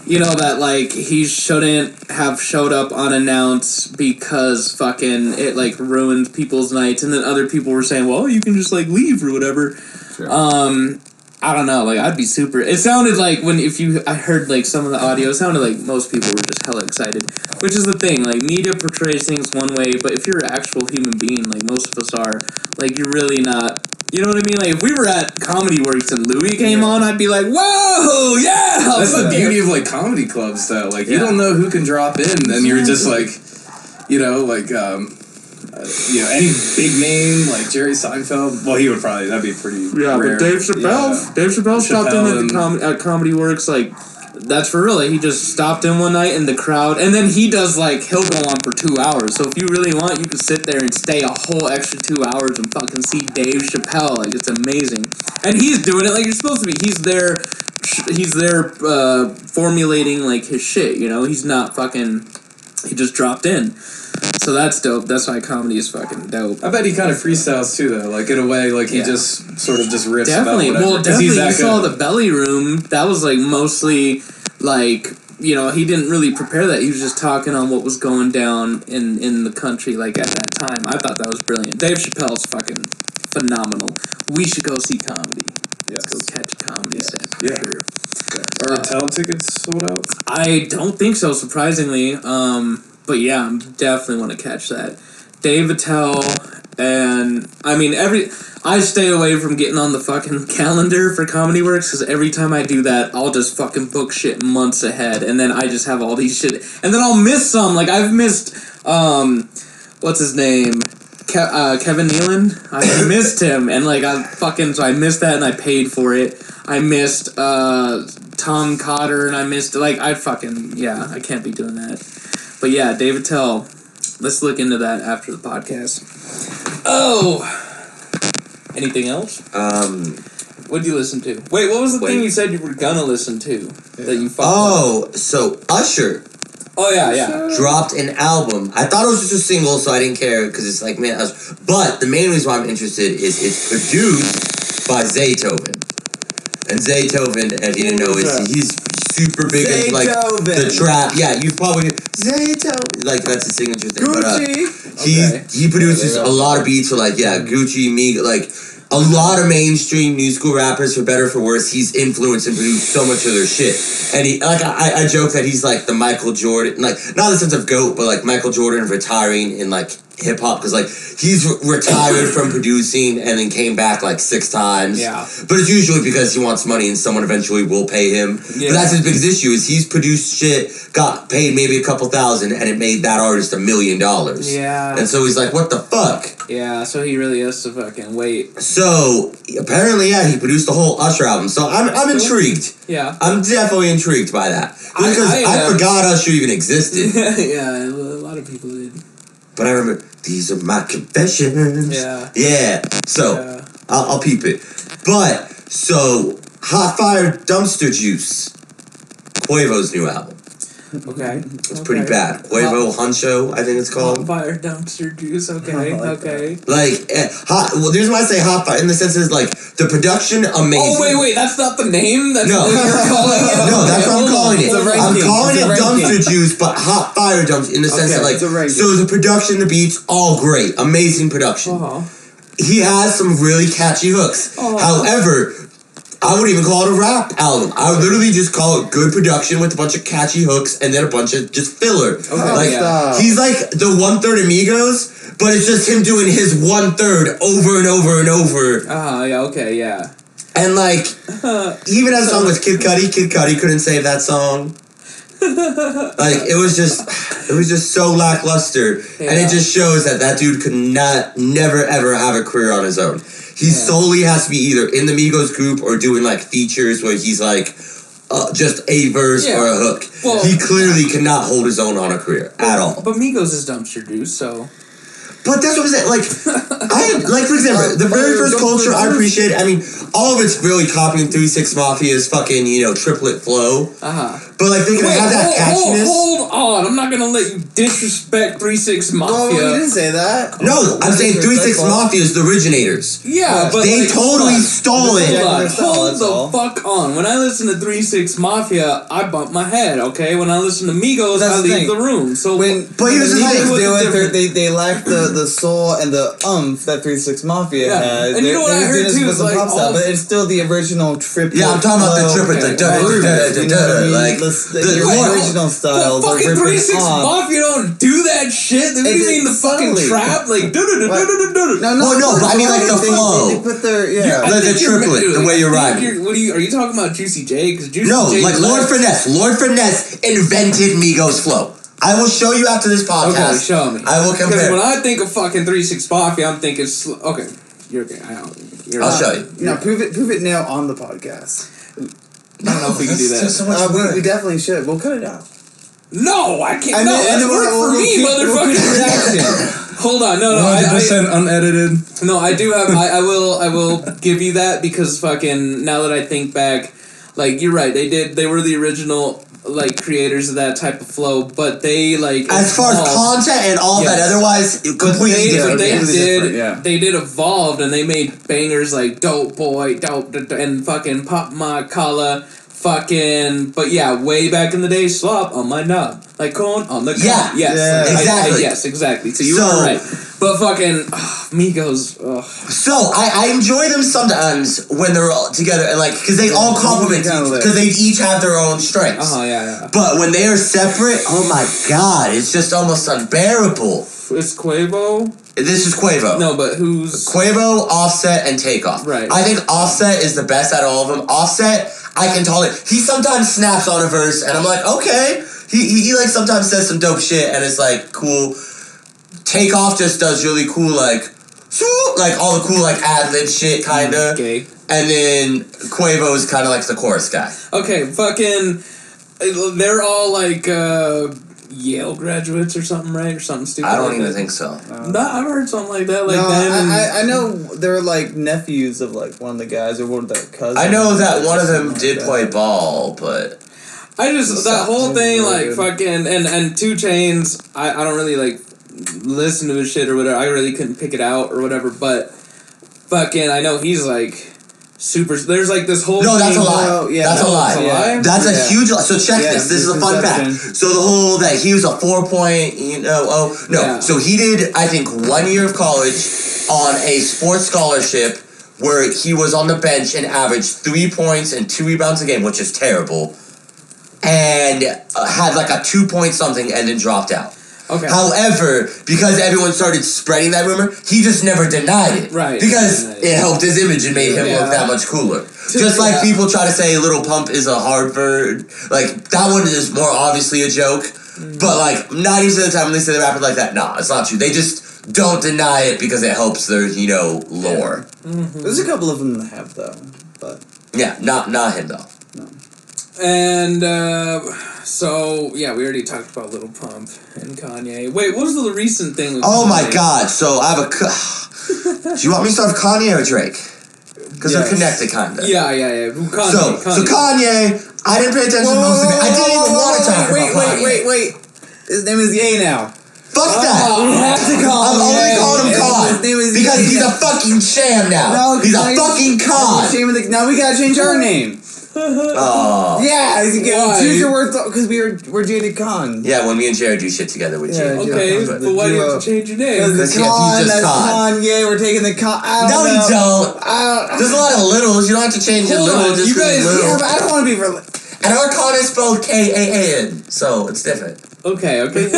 A: you know, that like he shouldn't have showed up unannounced because fucking it like ruined people's nights. And then other people were saying, well, you can just like leave or whatever. Sure. I don't know, like, I'd be super... It sounded like, I heard, like, some of the audio, it sounded like most people were just hella excited. Which is the thing, like, media portrays things one way, but if you're an actual human being, like most of us are, like, you're really not... You know what I mean? Like, if we were at Comedy Works and Louis came on, I'd be like, whoa, yeah!
C: That's the beauty of, like, comedy clubs, though. Like, you don't know who can drop in, and you're just, like, you know, like, you know, any big name like Jerry Seinfeld. Well, he would probably. That'd be pretty.
A: Yeah,
C: rare.
A: but Dave Chappelle. Yeah. Dave Chappelle stopped in at Comedy Works. Like, that's for real. Like, he just stopped in one night in the crowd, and then he does like he'll go on for 2 hours. So if you really want, you can sit there and stay a whole extra 2 hours and fucking see Dave Chappelle. Like, it's amazing, and he's doing it like you're supposed to be. He's there. Formulating like his shit. You know, he's not fucking. He just dropped in. So that's dope. That's why comedy is fucking dope.
C: I bet he kind of freestyles too, though. Like, in a way, like, he just sort of just riffs
A: definitely.
C: about whatever.
A: Well, definitely, you saw the Belly Room. That was, like, mostly, like, you know, he didn't really prepare that. He was just talking on what was going down in the country, like, at that time. I thought that was brilliant. Dave Chappelle's fucking phenomenal. We should go see comedy. Let's go catch a comedy set.
C: Yeah. Sure. Are Attell tickets sold out?
A: I don't think so, surprisingly. But yeah, I definitely want to catch that. Dave Attell, and I mean I stay away from getting on the fucking calendar for Comedy Works because every time I do that, I'll just fucking book shit months ahead, and then I just have all these shit, and then I'll miss some. Like I've missed, what's his name? Kevin Nealon. I missed him, and like so I missed that, and I paid for it. I missed Tom Cotter, and I missed I can't be doing that. But yeah, Dave Attell. Let's look into that after the podcast. Oh, anything else? What'd you listen to? Wait, what was the thing you said you were gonna listen to that you?
B: So Usher.
A: Oh yeah.
B: Dropped an album. I thought it was just a single, so I didn't care because it's like, man. But the main reason why I'm interested is it's produced by Zaytoven. And Zaytoven, if you didn't know, he's super big into like the trap. Yeah, you probably Zaytoven. Like that's his signature thing.
D: Gucci.
B: But he produces a lot of beats for Gucci, Mig, like a lot of mainstream new school rappers, for better or for worse. He's influenced and produced so much of their shit. And he I joke that he's like the Michael Jordan, like not in the sense of GOAT, but like Michael Jordan retiring in like hip hop, because like he's retired from producing and then came back like 6 times.
A: Yeah.
B: But it's usually because he wants money and someone eventually will pay him. Yeah. But that's his biggest issue is he's produced shit, got paid maybe a couple thousand, and it made that artist $1 million.
A: Yeah.
B: And so he's like, what the fuck?
A: Yeah, so he really has to fucking wait.
B: So apparently, yeah, he produced the whole Usher album. So I'm intrigued.
A: Yeah.
B: I'm definitely intrigued by that. Because I forgot Usher even existed.
A: Yeah, a lot of people did.
B: But I remember, these are my confessions.
A: Yeah.
B: Yeah. So, I'll peep it. But, so, Hot Fire Dumpster Juice. Quavo's new album.
A: Okay.
B: It's pretty bad. Quavo Huncho, I think it's called.
A: Hot Fire Dumpster Juice, okay, okay.
B: There's why I say Hot Fire, in the sense is, like, the production, amazing.
A: Oh, wait, that's not the name? That's what you're calling it?
B: No, that's what I'm calling it. I'm calling it Dumpster Juice, but Hot Fire Dumpster, in the sense that, like, so the production, the beats, all great. Amazing production. He has some really catchy hooks. However, I wouldn't even call it a rap album. I would literally just call it good production with a bunch of catchy hooks and then a bunch of just filler. He's like the 1/3 Amigos, but it's just him doing his 1/3 over and over and over.
A: Yeah.
B: And like, he even has a song with Kid Cudi. Kid Cudi couldn't save that song. Like it was just so lackluster, and it just shows that dude could never ever have a career on his own. He solely has to be either in the Migos group or doing like features where he's like just a verse or a hook. Well, he clearly cannot hold his own on a career at all.
A: But Migos is Dumpster Juice, so.
B: But that's what I'm saying. Like, for example, the very first Culture, I appreciate. I mean, all of it's really copying 3 6 Mafia's fucking, triplet flow. But like, they can have that catchiness.
A: Hold on, I'm not gonna let you disrespect 3 6 Mafia.
D: No, you didn't say that.
B: No, I'm saying 3 6 Mafia is the originators.
A: Yeah, but
B: they totally stole it.
A: Hold the fuck on. When I listen to 3 6 Mafia, I bump my head. Okay, when I listen to Migos, I leave the room. So
D: but here's the thing: they lack the soul and the that 3 6 Mafia had.
A: And you know what I heard too? Is like,
D: but it's still the original triplet.
B: Yeah, I'm talking about the triplet, like
D: the original style.
A: Fucking 3 6 Mafia don't do that shit. What do you mean the fucking trap? Like
B: No, but I mean like the flow.
D: They put their
B: the triplet, the way you're riding.
A: Are you talking about Juicy J? Because Juicy J.
B: Like Lord Finesse invented Migos flow. I will show you after this podcast.
A: Okay, show me.
B: I will compare.
A: Because when I think of fucking 3 6 Mafia, I'm thinking okay. You're okay.
B: I'll show you.
D: No, prove it now on the podcast.
A: I don't know if we can do that.
D: So much we definitely should. We'll cut it out.
A: No, I can't. That's work for me, motherfucker. Hold on, no.
C: 100% unedited.
A: No, I do have. I will give you that because fucking now that I think back, like you're right. They were the original like creators of that type of flow, but they like
B: as far as content and all that otherwise completely different.
A: They did evolved and they made bangers like Dope Boy, Dope and fucking Pop My Collar, fucking way back in the day, Slop on My Knob, like corn on the cob. Exactly.
B: Exactly.
A: Yes, exactly. So you were right. But fucking Migos.
B: So I enjoy them sometimes when they're all together and like because they all complement because they each have their own strengths.
A: Yeah.
B: But when they are separate, oh my god, it's just almost unbearable.
A: It's Quavo.
B: This is Quavo.
A: No, but who's
B: Quavo, Offset, and Takeoff.
A: Right.
B: I think Offset is the best out of all of them. Offset, I can tolerate. He sometimes snaps on a verse, and I'm like, okay. He like sometimes says some dope shit, and it's like cool. Takeoff just does really cool like all the cool like ad lib shit kinda.
A: Okay.
B: And then Quavo is kind of like the chorus guy.
A: Okay, fucking, they're all like Yale graduates or something, right? Or something stupid.
B: I don't even think so.
A: No, I've heard something like that. Like
D: no,
A: them.
D: I know they're like nephews of like one of the guys or one of their cousins.
B: I know that one of them did play ball, but
A: I just that whole thing like fucking and 2 Chainz. I don't really like listen to his shit or whatever. I really couldn't pick it out or whatever. But fucking, I know he's like super. There's like this whole.
B: No, that's
A: thing,
B: a lie. That's a lie.
A: Yeah.
B: That's a huge lie. So check this. This is a fun fact. So the whole that he was a 4-point. So he did I think 1 year of college on a sports scholarship where he was on the bench and averaged 3 points and 2 rebounds a game, which is terrible. And had like a 2-point something and then dropped out.
A: Okay.
B: However, because everyone started spreading that rumor, he just never denied it.
A: Right.
B: Because it helped his image and made him look that much cooler. Just like people try to say Lil Pump is a Harvard. Like, that one is more obviously a joke. But, like, 90% of the time when they say the rapper like that, nah, it's not true. They just don't deny it because it helps their, lore.
D: Mm-hmm. There's a couple of them that have, though. But
B: yeah, not him, though.
D: No.
B: And,
A: so, yeah, we already talked about Lil Pump and Kanye. Wait, what was the recent thing with
B: Oh,
A: Kanye?
B: my God. So, I have do you want me to start with Kanye or Drake? Because they're connected, kind of.
A: Yeah. Kanye.
B: So Kanye, I didn't pay attention to most of it. I didn't even want to talk about Kanye.
D: Wait. His name is Ye now.
B: Fuck that.
D: We have to call
B: I'm
D: him
B: only calling him Con.
D: His name is
B: because
D: Ye
B: he's
D: now.
B: a fucking sham now.
D: No,
B: he's a fucking con.
D: Now we gotta change our name.
B: Oh.
D: Yeah,
A: why?
D: choose your words because we're Jaded Con.
B: Yeah, when me and Jared do shit together with
D: Yeah,
B: Jared.
A: Okay, but why do you have to change your name?
D: Because the
B: Con,
D: Con, that's
B: Con.
D: Kanye, we're taking the Con.
B: No, we don't. There's a lot of littles. You don't have to change your little. Just
A: you guys.
B: little.
D: Yeah, but I don't want to be.
B: And our Con is spelled K-A-N, so it's different.
A: Okay.
D: Wait,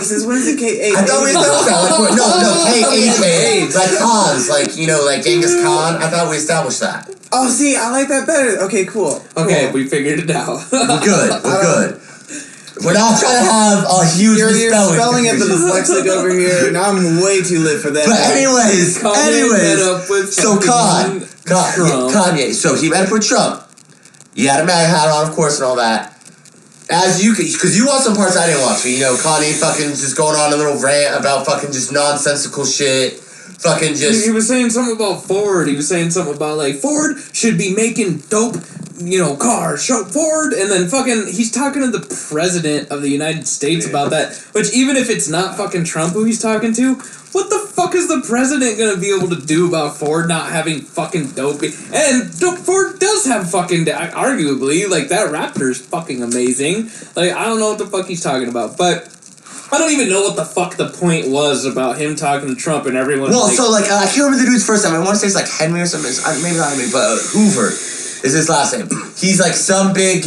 D: since when is it K-A?
B: I thought we established that. Like, no, K-A-K. Like Khans, like Genghis Khan. I thought we established that.
D: Oh, see, I like that better. Okay, cool.
A: Okay, we figured it out.
B: We're good. We're not trying to have a huge
D: You're spelling at the
B: confusion.
D: dyslexic over here, and I'm way too lit for that.
B: But anyways,
A: met up with
B: so Kanye, so he met up with Trump. He had a MAGA hat on, of course, and all that. Because you watched some parts I didn't watch. Kanye fucking just going on a little rant about fucking just nonsensical shit. Fucking just...
A: He was saying something about Ford. He was saying something about, like, Ford should be making dope, cars. Ford. And then fucking... He's talking to the president of the United States about that. Which, even if it's not fucking Trump who he's talking to, what the fuck is the president gonna be able to do about Ford not having fucking dope? And Ford does have fucking... Arguably, like, that Raptor's fucking amazing. Like, I don't know what the fuck he's talking about. But... I don't even know what the fuck the point was about him talking to Trump and everyone.
B: Well, I can't remember the dude's first name. I want to say it's like Henry or something. Maybe not Henry, but Hoover is his last name. He's like some big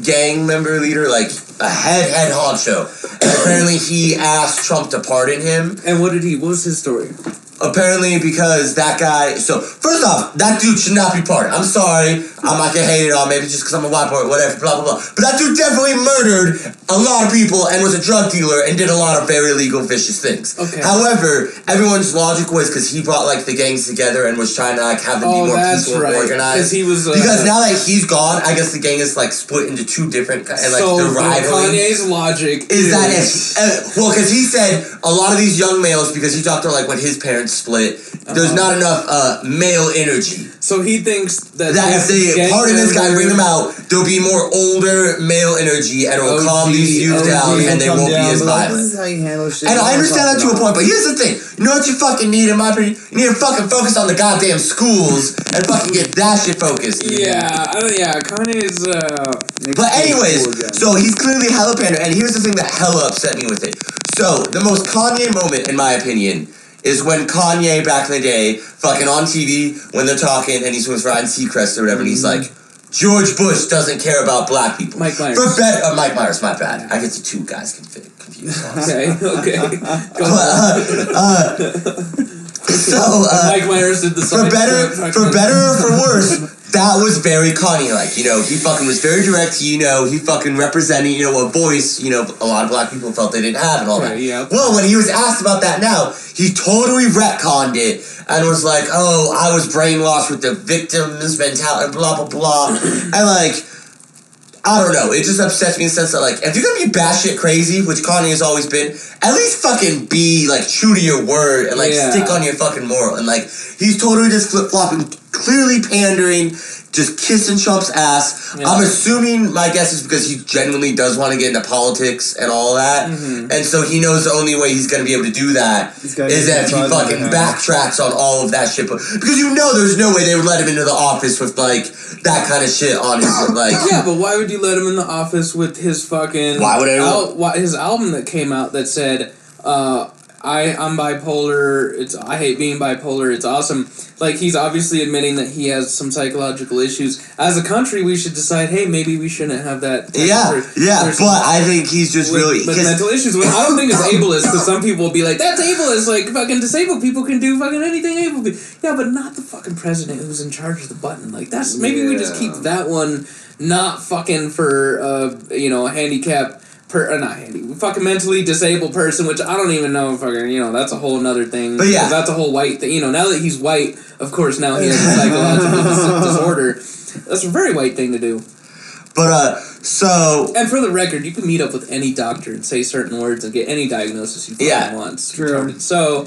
B: gang member leader, like a head honcho. And apparently he asked Trump to pardon him.
A: And what was his story?
B: Apparently because that guy... So, first off, that dude should not be pardoned. I'm sorry. I'm not gonna hate it on maybe just because I'm a white boy or whatever, blah, blah, blah. But that dude definitely murdered a lot of people and was a drug dealer and did a lot of very illegal, vicious things.
A: Okay.
B: However, everyone's logic was because he brought, like, the gangs together and was trying to, like, have them be more peaceful and organized. Because now that he's gone, I guess the gang is, like, split into two different... And, like,
A: so
B: they're rivaling.
A: Kanye's logic
B: is that... well, because he said a lot of these young males, because he talked to, like, when his parents split. There's not enough male energy.
A: So he thinks that
B: if they pardon this guy, bring him out, there'll be more older male energy, and it will calm these youth down, and they won't be as violent.
D: This is how you handle shit.
B: And I understand that to a point, but here's the thing. You know what you fucking need, in my opinion? You need to fucking focus on the goddamn schools and fucking get that shit focused.
A: Kanye's,
B: But anyways, so he's clearly hella pandering, and here's the thing that hella upset me with it. So, the most Kanye moment, in my opinion, is when Kanye, back in the day, fucking on TV, when they're talking, and he's with Ryan Seacrest or whatever, and he's like, George Bush doesn't care about black people.
A: Mike Myers.
B: Mike Myers, my bad. I get the two guys confused.
A: Okay. Go Mike Myers did the
B: for better or for worse, that was very Kanye-like. You know, he fucking was very direct. You know, he fucking representing, you know, a voice, you know, a lot of black people felt they didn't have and all that.
A: Yeah.
B: Well, when he was asked about that now, he totally retconned it and was like, oh, I was brainwashed with the victim's mentality, blah, blah, blah. And, like, I don't know. It just upsets me in the sense that, like, if you're gonna be batshit crazy, which Kanye has always been, at least fucking be, like, true to your word and, like, stick on your fucking moral. And, like, he's totally just flip-flopping, clearly pandering, just kissing Trump's ass. Yeah. I'm assuming, my guess is because he genuinely does want to get into politics and all that. Mm-hmm. And so he knows the only way he's going to be able to do that is if he fucking backtracks on all of that shit. Because you know there's no way they would let him into the office with, like, that kind of shit on his, like...
A: Yeah, but why would you let him in the office with his fucking...
B: Why would anyone...
A: his album that came out that said, I'm bipolar, I hate being bipolar, it's awesome. Like, he's obviously admitting that he has some psychological issues. As a country, we should decide, hey, maybe we shouldn't have that.
B: But I think he's just really...
A: With mental issues. Well, I don't think it's ableist, because some people will be like, that's ableist, like, fucking disabled people can do fucking anything able to. Yeah, but not the fucking president who's in charge of the button. Like, that's... Maybe we just keep that one not fucking for, a handicapped... not handy, fucking mentally disabled person, which I don't even know, fucking, that's a whole nother thing.
B: But yeah.
A: That's a whole white thing. Now that he's white, of course, now he has a psychological disorder. That's a very white thing to do.
B: But, so...
A: And for the record, you can meet up with any doctor and say certain words and get any diagnosis you fucking want.
D: True.
A: So,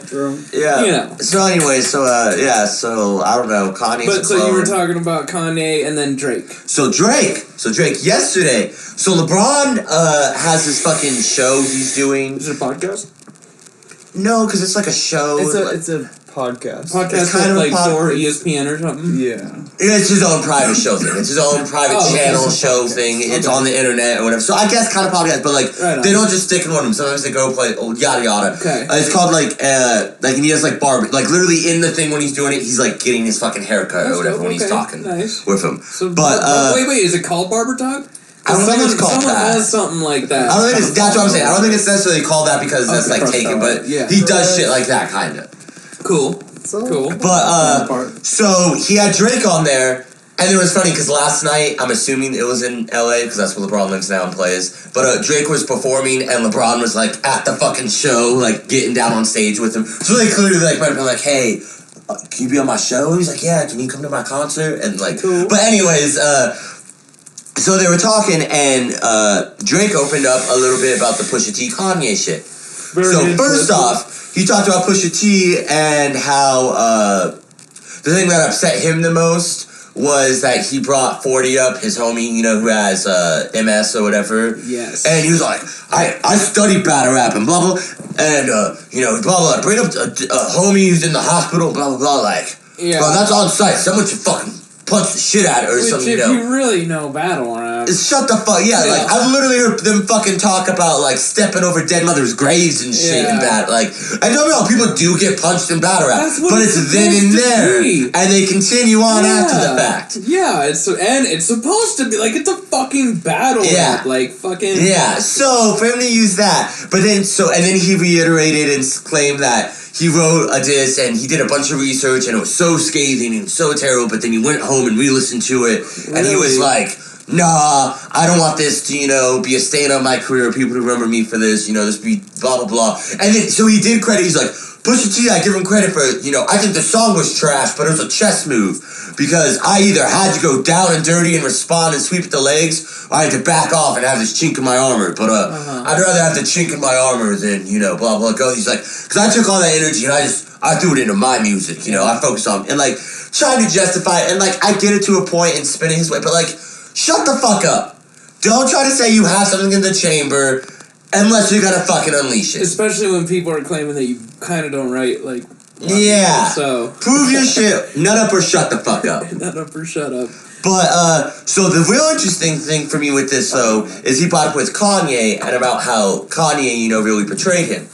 B: yeah. So anyway, so I don't know, Kanye's
A: But so you were talking about Kanye and then Drake.
B: So Drake yesterday. So LeBron has this fucking show he's doing.
A: Is it a podcast?
B: No, because it's like a show.
D: It's a podcast.
A: Podcast kind of like for ESPN or something?
D: Yeah.
B: It's his own private show thing. It's his own private channel show thing. It's on the internet or whatever. So I guess kind of podcast, but like they don't just stick in one of them. Sometimes they go play yada yada.
A: Okay.
B: It's called and he has like barber, like literally in the thing when he's doing it, he's like getting his fucking haircut or whatever when he's talking with him.
A: So, but wait, is it called Barber Talk?
B: I don't think it's called
A: someone
B: that.
A: has something like that.
B: I don't think that's what I'm saying. I don't think it's necessarily called that because that's like taken, but he does shit like that kind of.
A: Cool.
B: But so he had Drake on there, and it was funny because last night, I'm assuming it was in LA because that's where LeBron lives now and plays. But Drake was performing, and LeBron was like at the fucking show, like getting down on stage with him. So they clearly like might be like, hey. Can you be on my show? And he's like, yeah, can you come to my concert? And like, but anyways, so they were talking, and Drake opened up a little bit about the Pusha T Kanye shit. So first off, he talked about Pusha T and how the thing that upset him the most was that he brought 40 up, his homie, who has MS or whatever.
A: Yes.
B: And he was like, I studied battle rap and blah, blah. And, blah, blah. Bring up a homie who's in the hospital, blah, blah, blah. Like, bro, that's on site. Someone should fucking punch the shit out of her or something,
A: if you really know battle rap.
B: Shut the fuck, like, I've literally heard them fucking talk about, like, stepping over dead mothers' graves and shit in battle, like, I don't know, people do get punched in battle rap, but it's then and there, and they continue on after the fact.
A: Yeah, it's supposed to be, like, it's a fucking battle rap, like, fucking...
B: Yeah, so, for him to use that, but then, and then he reiterated and claimed that he wrote a diss and he did a bunch of research and it was so scathing and so terrible, but then he went home and re-listened to it and he was like, nah, I don't want this to, you know, be a stain on my career, people to remember me for this, you know, this be blah, blah, blah. And then, so he did credit, he's like, Pusha T, I give him credit for, you know, I think the song was trash, but it was a chess move. Because I either had to go down and dirty and respond and sweep at the legs, or I had to back off and have this chink in my armor. But I'd rather have the chink in my armor than, you know, blah, blah, go. He's like, because I took all that energy and I threw it into my music, you know, I focused on, and like, trying to justify it, and like, I get it to a point and spinning his way, but like, shut the fuck up. Don't try to say you have something in the chamber unless you're gonna fucking unleash it.
A: Especially when people are claiming that you kind of don't write, like,
B: yeah.
A: So
B: prove your shit. Nut up or shut the fuck up.
A: Nut up or shut up.
B: But so the real interesting thing for me with this though is he brought up with Kanye and about how Kanye, you know, really betrayed him.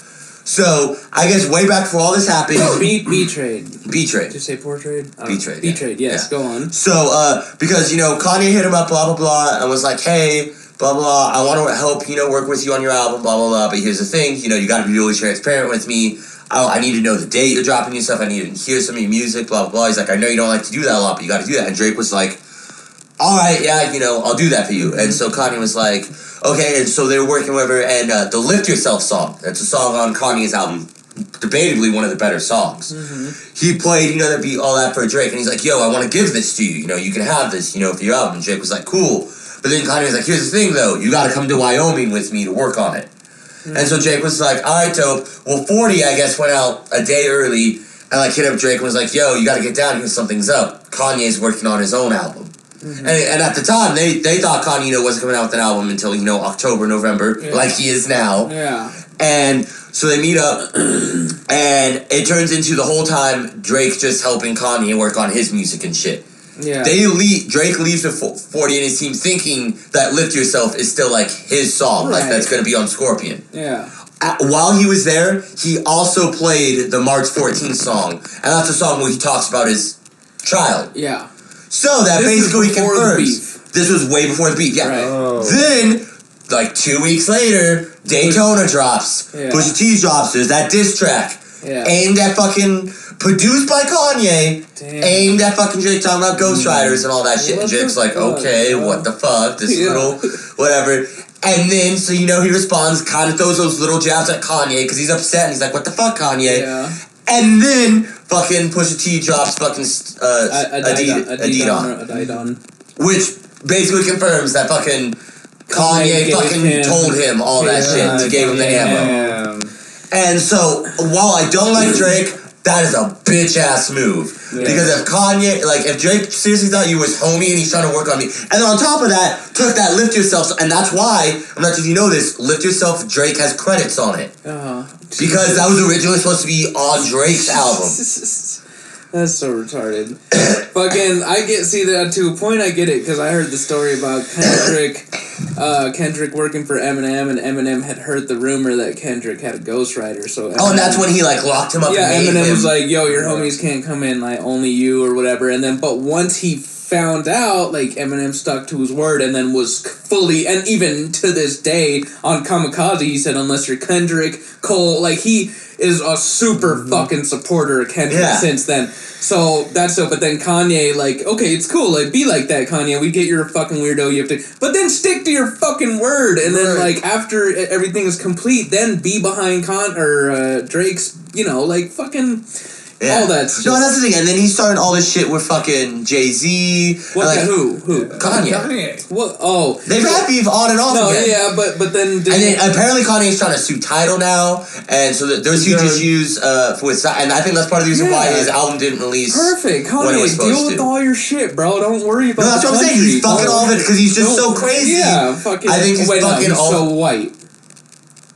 B: So I guess way back before all this happened,
A: betrayed.
B: Betrayed.
A: Did you say portrayed?
B: Betrayed.
A: Betrayed. Yes. Yeah. Go on.
B: So because you know Kanye hit him up, blah blah blah, and was like, hey. Blah, blah, I want to help, you know, work with you on your album, blah, blah, blah, but here's the thing, you know, you gotta be really transparent with me. I need to know the date you're dropping your stuff, I need to hear some of your music, blah, blah, blah. He's like, I know you don't like to do that a lot, but you gotta do that. And Drake was like, alright, yeah, you know, I'll do that for you. And so Kanye was like, okay, and so they were working with her, and the Lift Yourself song, that's a song on Kanye's album, debatably one of the better songs. He played, you know, that beat, all that for Drake, and he's like, yo, I want to give this to you, you know, you can have this, you know, for your album. And Drake was like, cool. But then Kanye was like, here's the thing, though. You got to come to Wyoming with me to work on it. And so Drake was like, all right, dope. Well, 40, I guess, went out a day early and, like, hit up Drake and was like, yo, you got to get down here. Something's up. Kanye's working on his own album. And at the time, they thought Kanye, you know, wasn't coming out with an album until, you know, October, November, like he is now.
A: Yeah.
B: And so they meet up, and it turns into the whole time Drake just helping Kanye work on his music and shit.
A: Yeah.
B: Drake leaves with 40 and his team thinking that Lift Yourself is still like his song, like that's gonna be on Scorpion.
A: Yeah.
B: While he was there, he also played the March 14th song, and that's a song where he talks about his child.
A: Yeah.
B: So that
A: this
B: basically confirms
A: beef.
B: This was way before the beef. Yeah.
A: Right.
D: Oh.
B: Then, like 2 weeks later, Daytona drops.
A: Yeah.
B: Pusha T drops. There's that diss track.
A: Yeah.
B: Aimed at fucking, produced by Kanye,
A: Damn.
B: aimed at fucking Drake talking about Ghost Riders and all that shit. And Drake's like, okay, what the fuck, this little, whatever. And then, so you know, he responds, kind of throws those little jabs at Kanye, because he's upset, and he's like, what the fuck, Kanye?
A: Yeah.
B: And then, fucking Pusha T drops fucking
A: Adidon.
B: which basically confirms that fucking Kanye fucking told him all that shit, to give him the ammo. And so, while I don't like Drake, that is a bitch-ass move. Yeah. Because if Kanye, like, if Drake seriously thought you was homie and he's trying to work on me, and then on top of that, took that Lift Yourself, and that's why, I'm not sure if you know this, Lift Yourself, Drake has credits on it. Because that was originally supposed to be on Drake's album.
A: That's so retarded. Fucking, see that to a point I get it, because I heard the story about Kendrick working for Eminem, and Eminem had heard the rumor that Kendrick had a ghostwriter, so Eminem,
B: and that's when he, like, locked him up and
A: Eminem was like, yo, your homies can't come in, like, only you, or whatever, and then, but once he found out, like, Eminem stuck to his word, and then was fully, and even to this day, on Kamikaze, he said, unless you're Kendrick, Cole, like, he is a super fucking supporter of Kendrick since then. So that's so. But then Kanye, like, okay, it's cool. Like, be like that, Kanye. We get you're a fucking weirdo. You have to, but then stick to your fucking word. And then like after everything is complete, then be behind Drake's. You know, like fucking.
B: Yeah.
A: All that shit.
B: No, that's the thing. And then he started all this shit with fucking Jay-Z.
A: What?
B: Like,
A: who?
B: Kanye.
A: What? Oh.
B: They've had beef on and off again.
A: Yeah, but then...
B: And then apparently Kanye's trying to sue Tidal now. And so there's huge issues with... And I think that's part of the reason why his album didn't release
A: Perfect. Kanye,
B: when it was supposed
A: deal with all your shit, bro. Don't worry about
B: that's what I'm saying. He's fucking all of it because he's just so crazy.
A: Yeah, fucking...
B: I think he's fucking all...
A: so white.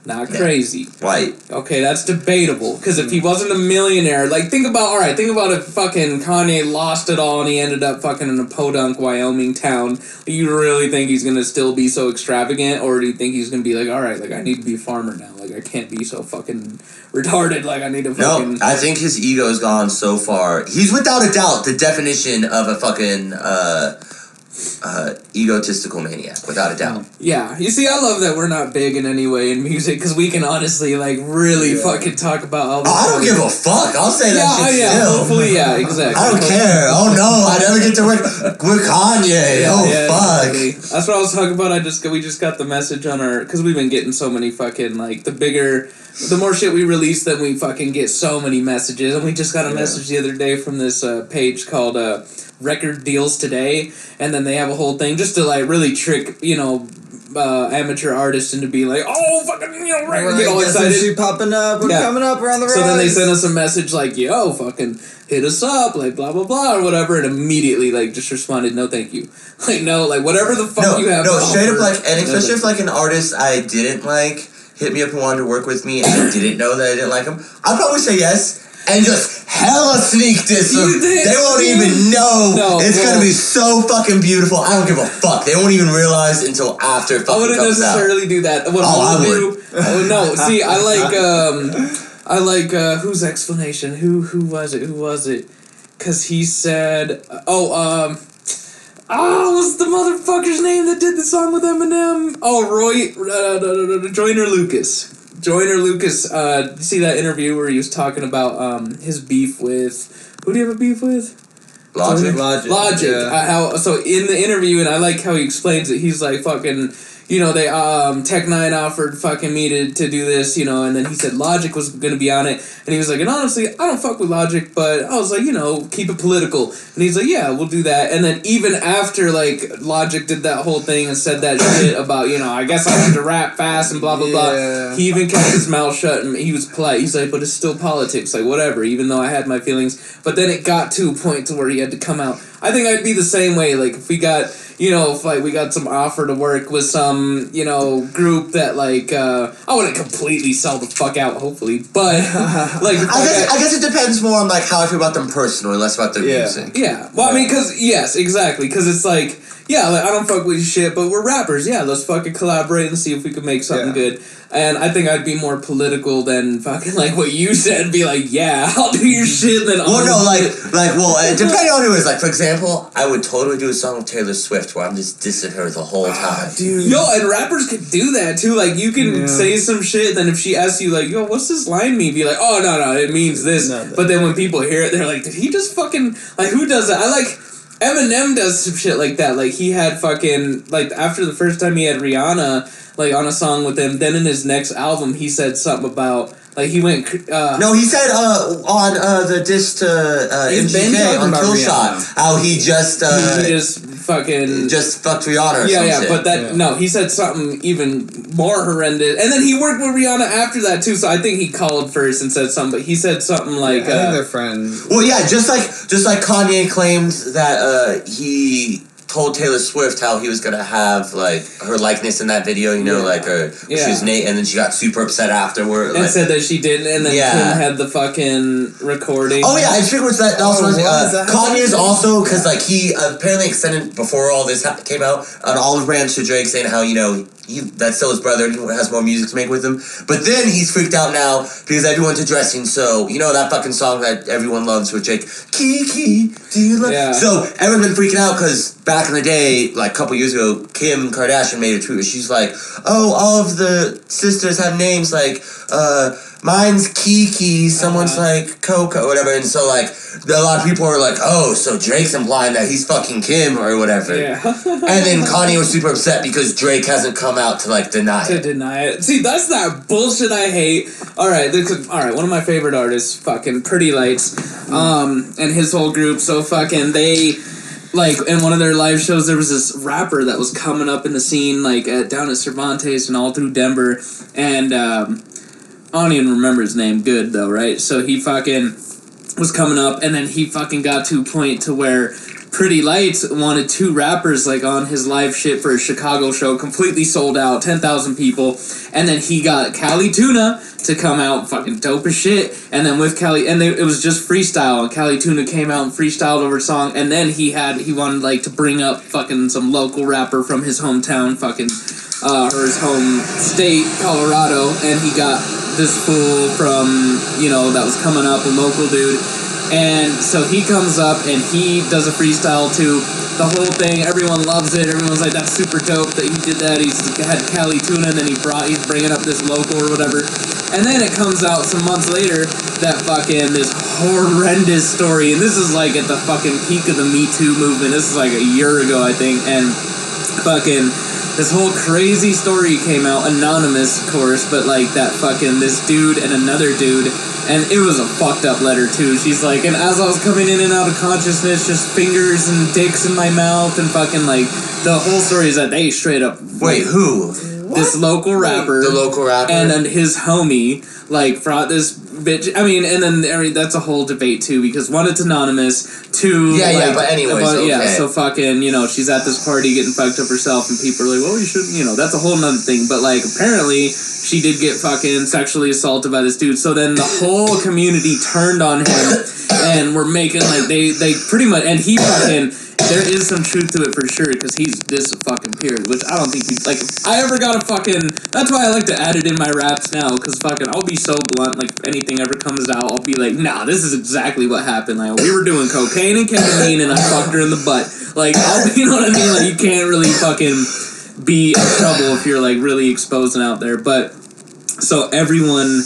A: Not crazy.
B: White.
A: Okay, that's debatable. Because if he wasn't a millionaire, like, think about if fucking Kanye lost it all and he ended up fucking in a podunk Wyoming town. You really think he's gonna still be so extravagant? Or do you think he's gonna be like, alright, like, I need to be a farmer now. Like, I can't be so fucking retarded. Like, I need to fucking...
B: No, I think his ego's gone so far. He's without a doubt the definition of a fucking, egotistical maniac, without a doubt.
A: Yeah, you see, I love that we're not big in any way in music because we can honestly like really fucking talk about all this.
B: I don't give a fuck. I'll say that shit still.
A: Hopefully, yeah, exactly.
B: I don't care. Oh no, I never get to work with Kanye. Fuck.
A: Exactly. That's what I was talking about. We just got the message on our, because we've been getting so many fucking like the more shit we release, then we fucking get so many messages. And we just got a message the other day from this page called Record Deals Today, and then they have a whole thing just to like really trick, amateur artists into being like, oh, fucking, get all excited.
D: Popping up, we're coming up, we're on the rise.
A: So then they sent us a message like, yo, fucking hit us up, like, blah, blah, blah, or whatever, and immediately, like, just responded, no, thank you. Like, no, like, whatever the fuck you have to
B: straight
A: offer,
B: up, like, and especially if, like, an artist I didn't like hit me up and wanted to work with me, and I didn't know that I didn't like him, I'd probably say yes. And just hella sneak diss them. They won't even know. It's gonna be so fucking beautiful. I don't give a fuck. They won't even realize until after it fucking comes out.
A: I wouldn't necessarily do that. What I would do. No, see, I like whose explanation? Who was it? Because he said, what's the motherfucker's name that did the song with Eminem? Joyner Lucas. Joyner Lucas, see that interview where he was talking about his beef with... Who do you have a beef with?
B: Logic.
A: Yeah. So in the interview, and I like how he explains it, he's like fucking... they Tech 9 offered fucking me to do this, and then he said Logic was gonna be on it, and he was like, and honestly, I don't fuck with Logic, but I was like, keep it political, and he's like, yeah, we'll do that, and then even after like Logic did that whole thing and said that shit about, I guess I have to rap fast and blah blah blah, he even kept his mouth shut and he was polite. He's like, but it's still politics, like whatever, even though I had my feelings, but then it got to a point to where he had to come out. I think I'd be the same way, like if we got, if like we got some offer to work with some, group that like, I wouldn't completely sell the fuck out, hopefully, but like,
B: I guess it depends more on like how I feel about them personally, less about their music.
A: Yeah, well, I mean, yes, exactly, because it's like, like I don't fuck with shit, but we're rappers. Yeah, let's fucking collaborate and see if we can make something good. And I think I'd be more political than fucking like what you said. Be like, yeah, I'll do your shit. Then
B: depending on who it is. Like for example, I would totally do a song with Taylor Swift where I'm just dissing her the whole time.
A: Dude. And rappers can do that too. Like you can say some shit, then if she asks you like, yo, what's this line mean? Be like, oh no, it means this. But then when people hear it, they're like, did he just fucking like who does that? I like. Eminem does some shit like that. Like, he had fucking... Like, after the first time he had Rihanna, like, on a song with him, then in his next album, he said something about... Like, he went...
B: no, he said on the diss to MGK on Killshot, how he just...
A: he just fucking...
B: Just fucked Rihanna or
A: something. But that... No, he said something even more horrendous. And then he worked with Rihanna after that, too, so I think he called first and said something, but he said something like...
D: I think they're friends.
B: Well, yeah, just like Kanye claimed that he... told Taylor Swift how he was gonna have like her likeness in that video, like her she was Nate, and then she got super upset afterward
A: and said that she didn't, and then Kim had the fucking recording.
B: Oh yeah, I figured that also Kanye's also because like he apparently extended before all this came out an olive branch to Drake saying how that's still his brother and he has more music to make with him, but then he's freaked out now because everyone's addressing that fucking song that everyone loves with Drake, Kiki, do you love so everyone's been freaking out because back in the day, like a couple years ago, Kim Kardashian made a tweet where she's like, oh, all of the sisters have names like, mine's Kiki, someone's like Coco, or whatever, and so like, a lot of people are like, oh, so Drake's implying that he's fucking Kim, or whatever. Yeah. And then Kanye was super upset because Drake hasn't come out to like deny it.
A: See, that's that bullshit I hate. Alright, one of my favorite artists, fucking Pretty Lights, and his whole group, so fucking they... Like, in one of their live shows, there was this rapper that was coming up in the scene, like, down at Cervantes and all through Denver, and, I don't even remember his name good, though, right? So he fucking was coming up, and then he fucking got to a point to where Pretty Lights wanted 2 rappers, like, on his live shit for a Chicago show, completely sold out, 10,000 people, and then he got Cali Tuna to come out, fucking dope as shit, and then with Cali, and it was just freestyle, and Cali Tuna came out and freestyled over a song, and then he wanted, like, to bring up fucking some local rapper from his hometown, fucking, or his home state, Colorado, and he got this fool from, that was coming up, a local dude, And so he comes up and he does a freestyle to the whole thing. Everyone loves it. Everyone's like, that's super dope that he did that. He's had Cali Tuna, and then he's bringing up this local or whatever. And then it comes out some months later that fucking this horrendous story, and this is like at the fucking peak of the Me Too movement. This is like a year ago, I think, and fucking this whole crazy story came out, anonymous, of course, but like that fucking this dude and another dude. And it was a fucked up letter, too. She's like, and as I was coming in and out of consciousness, just fingers and dicks in my mouth, and fucking, like, the whole story is that they straight up...
B: Wait, who?
A: This local rapper.
B: The local rapper?
A: And then his homie, like, brought this bitch... I mean, and then that's a whole debate, too, because one, it's anonymous, two...
B: Yeah, but anyways, okay.
A: Yeah, so fucking, you know, she's at this party getting fucked up herself, and people are like, well, you shouldn't, you know, that's a whole nother thing. But, like, apparently... she did get fucking sexually assaulted by this dude. So then the whole community turned on him and were making, like, they pretty much, and he fucking, there is some truth to it for sure, because he's this fucking period, which I don't think he, like, if I ever got a fucking, that's why I like to add it in my raps now, because fucking, I'll be so blunt, like, if anything ever comes out, I'll be like, nah, this is exactly what happened. Like, we were doing cocaine and ketamine, and I fucked her in the butt. Like, you know what I mean? Like, you can't really fucking be in trouble if you're, like, really exposed and out there. But so everyone,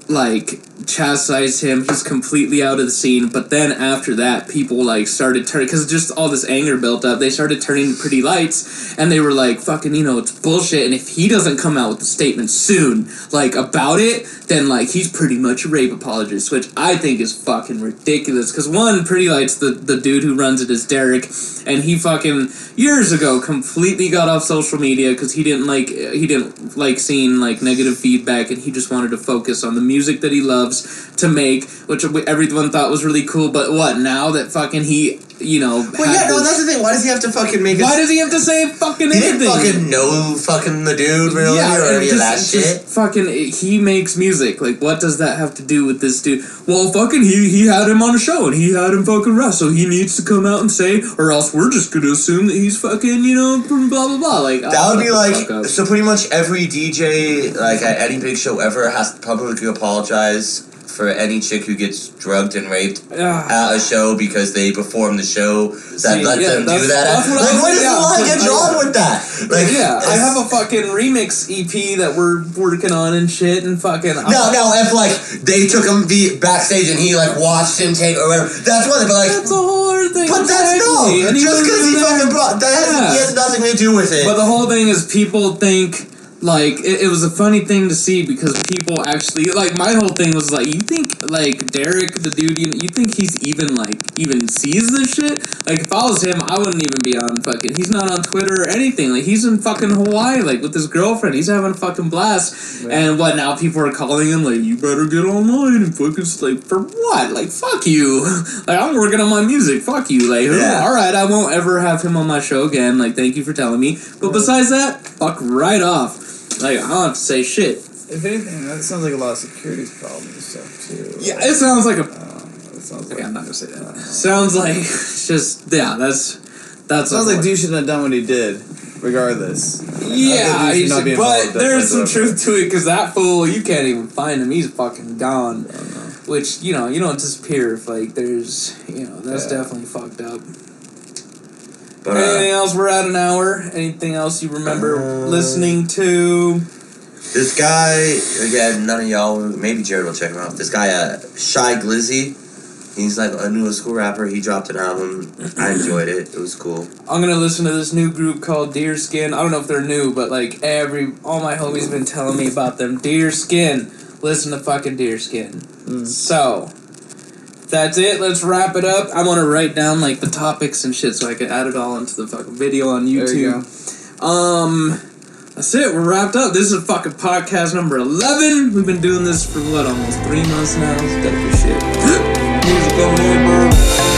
A: like, chastised him. He's completely out of the scene. But then after that, people, like, started turning, because just all this anger built up, they started turning Pretty Lights, and they were like, fucking, you know, it's bullshit, and if he doesn't come out with a statement soon, like, about it, then, like, he's pretty much a rape apologist, which I think is fucking ridiculous. Because one, Pretty Lights, the dude who runs it is Derek, and he fucking, years ago, completely got off social media because he didn't like seeing, like, negative feedback, and he just wanted to focus on the music that he loves to make, which everyone thought was really cool. But what, now that fucking he, you know...
B: Well, yeah, no, that's the thing. Why does he have to fucking make
A: Why does he have to say fucking anything?
B: He didn't fucking know fucking the dude, really, or any of that shit.
A: Fucking, he makes music. Like, what does that have to do with this dude? Well, fucking, he had him on a show, and he had him fucking rest, so he needs to come out and say, or else we're just gonna assume that he's fucking, you know, blah, blah, blah. Like,
B: that would be like, so pretty much every DJ, like, at any big show ever has to publicly apologize for any chick who gets drugged and raped at a show because they perform the show that let them do that. Like, what is the line get drawn with that? Like,
A: I have a fucking remix EP that we're working on and shit, and fucking...
B: No, if, like, they took him backstage and he, like, watched him take or whatever, that's one thing, but, like...
A: That's a whole other thing.
B: But that's no! Just because he fucking brought... He has nothing to do with it.
A: But the whole thing is people think... Like, it was a funny thing to see because people actually, like, my whole thing was like, you think, like, Derek, the dude, you think he's even sees this shit? Like, if I was him, I wouldn't even be on fucking, he's not on Twitter or anything. Like, he's in fucking Hawaii, like, with his girlfriend. He's having a fucking blast. Right. And what, now people are calling him, like, you better get online and fucking, like, for what? Like, fuck you. Like, I'm working on my music. Fuck you. Like, alright, I won't ever have him on my show again. Like, thank you for telling me. But besides that, fuck right off. Like, I don't have to say shit.
D: If anything, that sounds like a lot of security problems and stuff, too.
A: Yeah, it sounds like a...
D: it sounds like...
A: I'm not gonna say that. Sounds like... Just... Yeah, that's...
D: Sounds like dude shouldn't have done what he did, regardless.
A: Yeah, but there's some truth to it, because that fool, you can't even find him. He's fucking gone. Which, you know, you don't disappear if, like, there's... You know, that's definitely fucked up. But, anything else? We're at an hour. Anything else you remember listening to?
B: This guy, again, none of y'all, maybe Jared will check him out. This guy, Shy Glizzy, he's like a new school rapper. He dropped an album. I enjoyed it. It was cool.
A: I'm gonna listen to this new group called Deerskin. I don't know if they're new, but like all my homies have been telling me about them. Deerskin. Listen to fucking Deerskin. So... That's it. Let's wrap it up. I want to write down, like, the topics and shit so I can add it all into the fucking video on YouTube. There you go. That's it. We're wrapped up. This is fucking podcast number 11. We've been doing this for, almost 3 months now. It's dope as shit. Music on there, bro.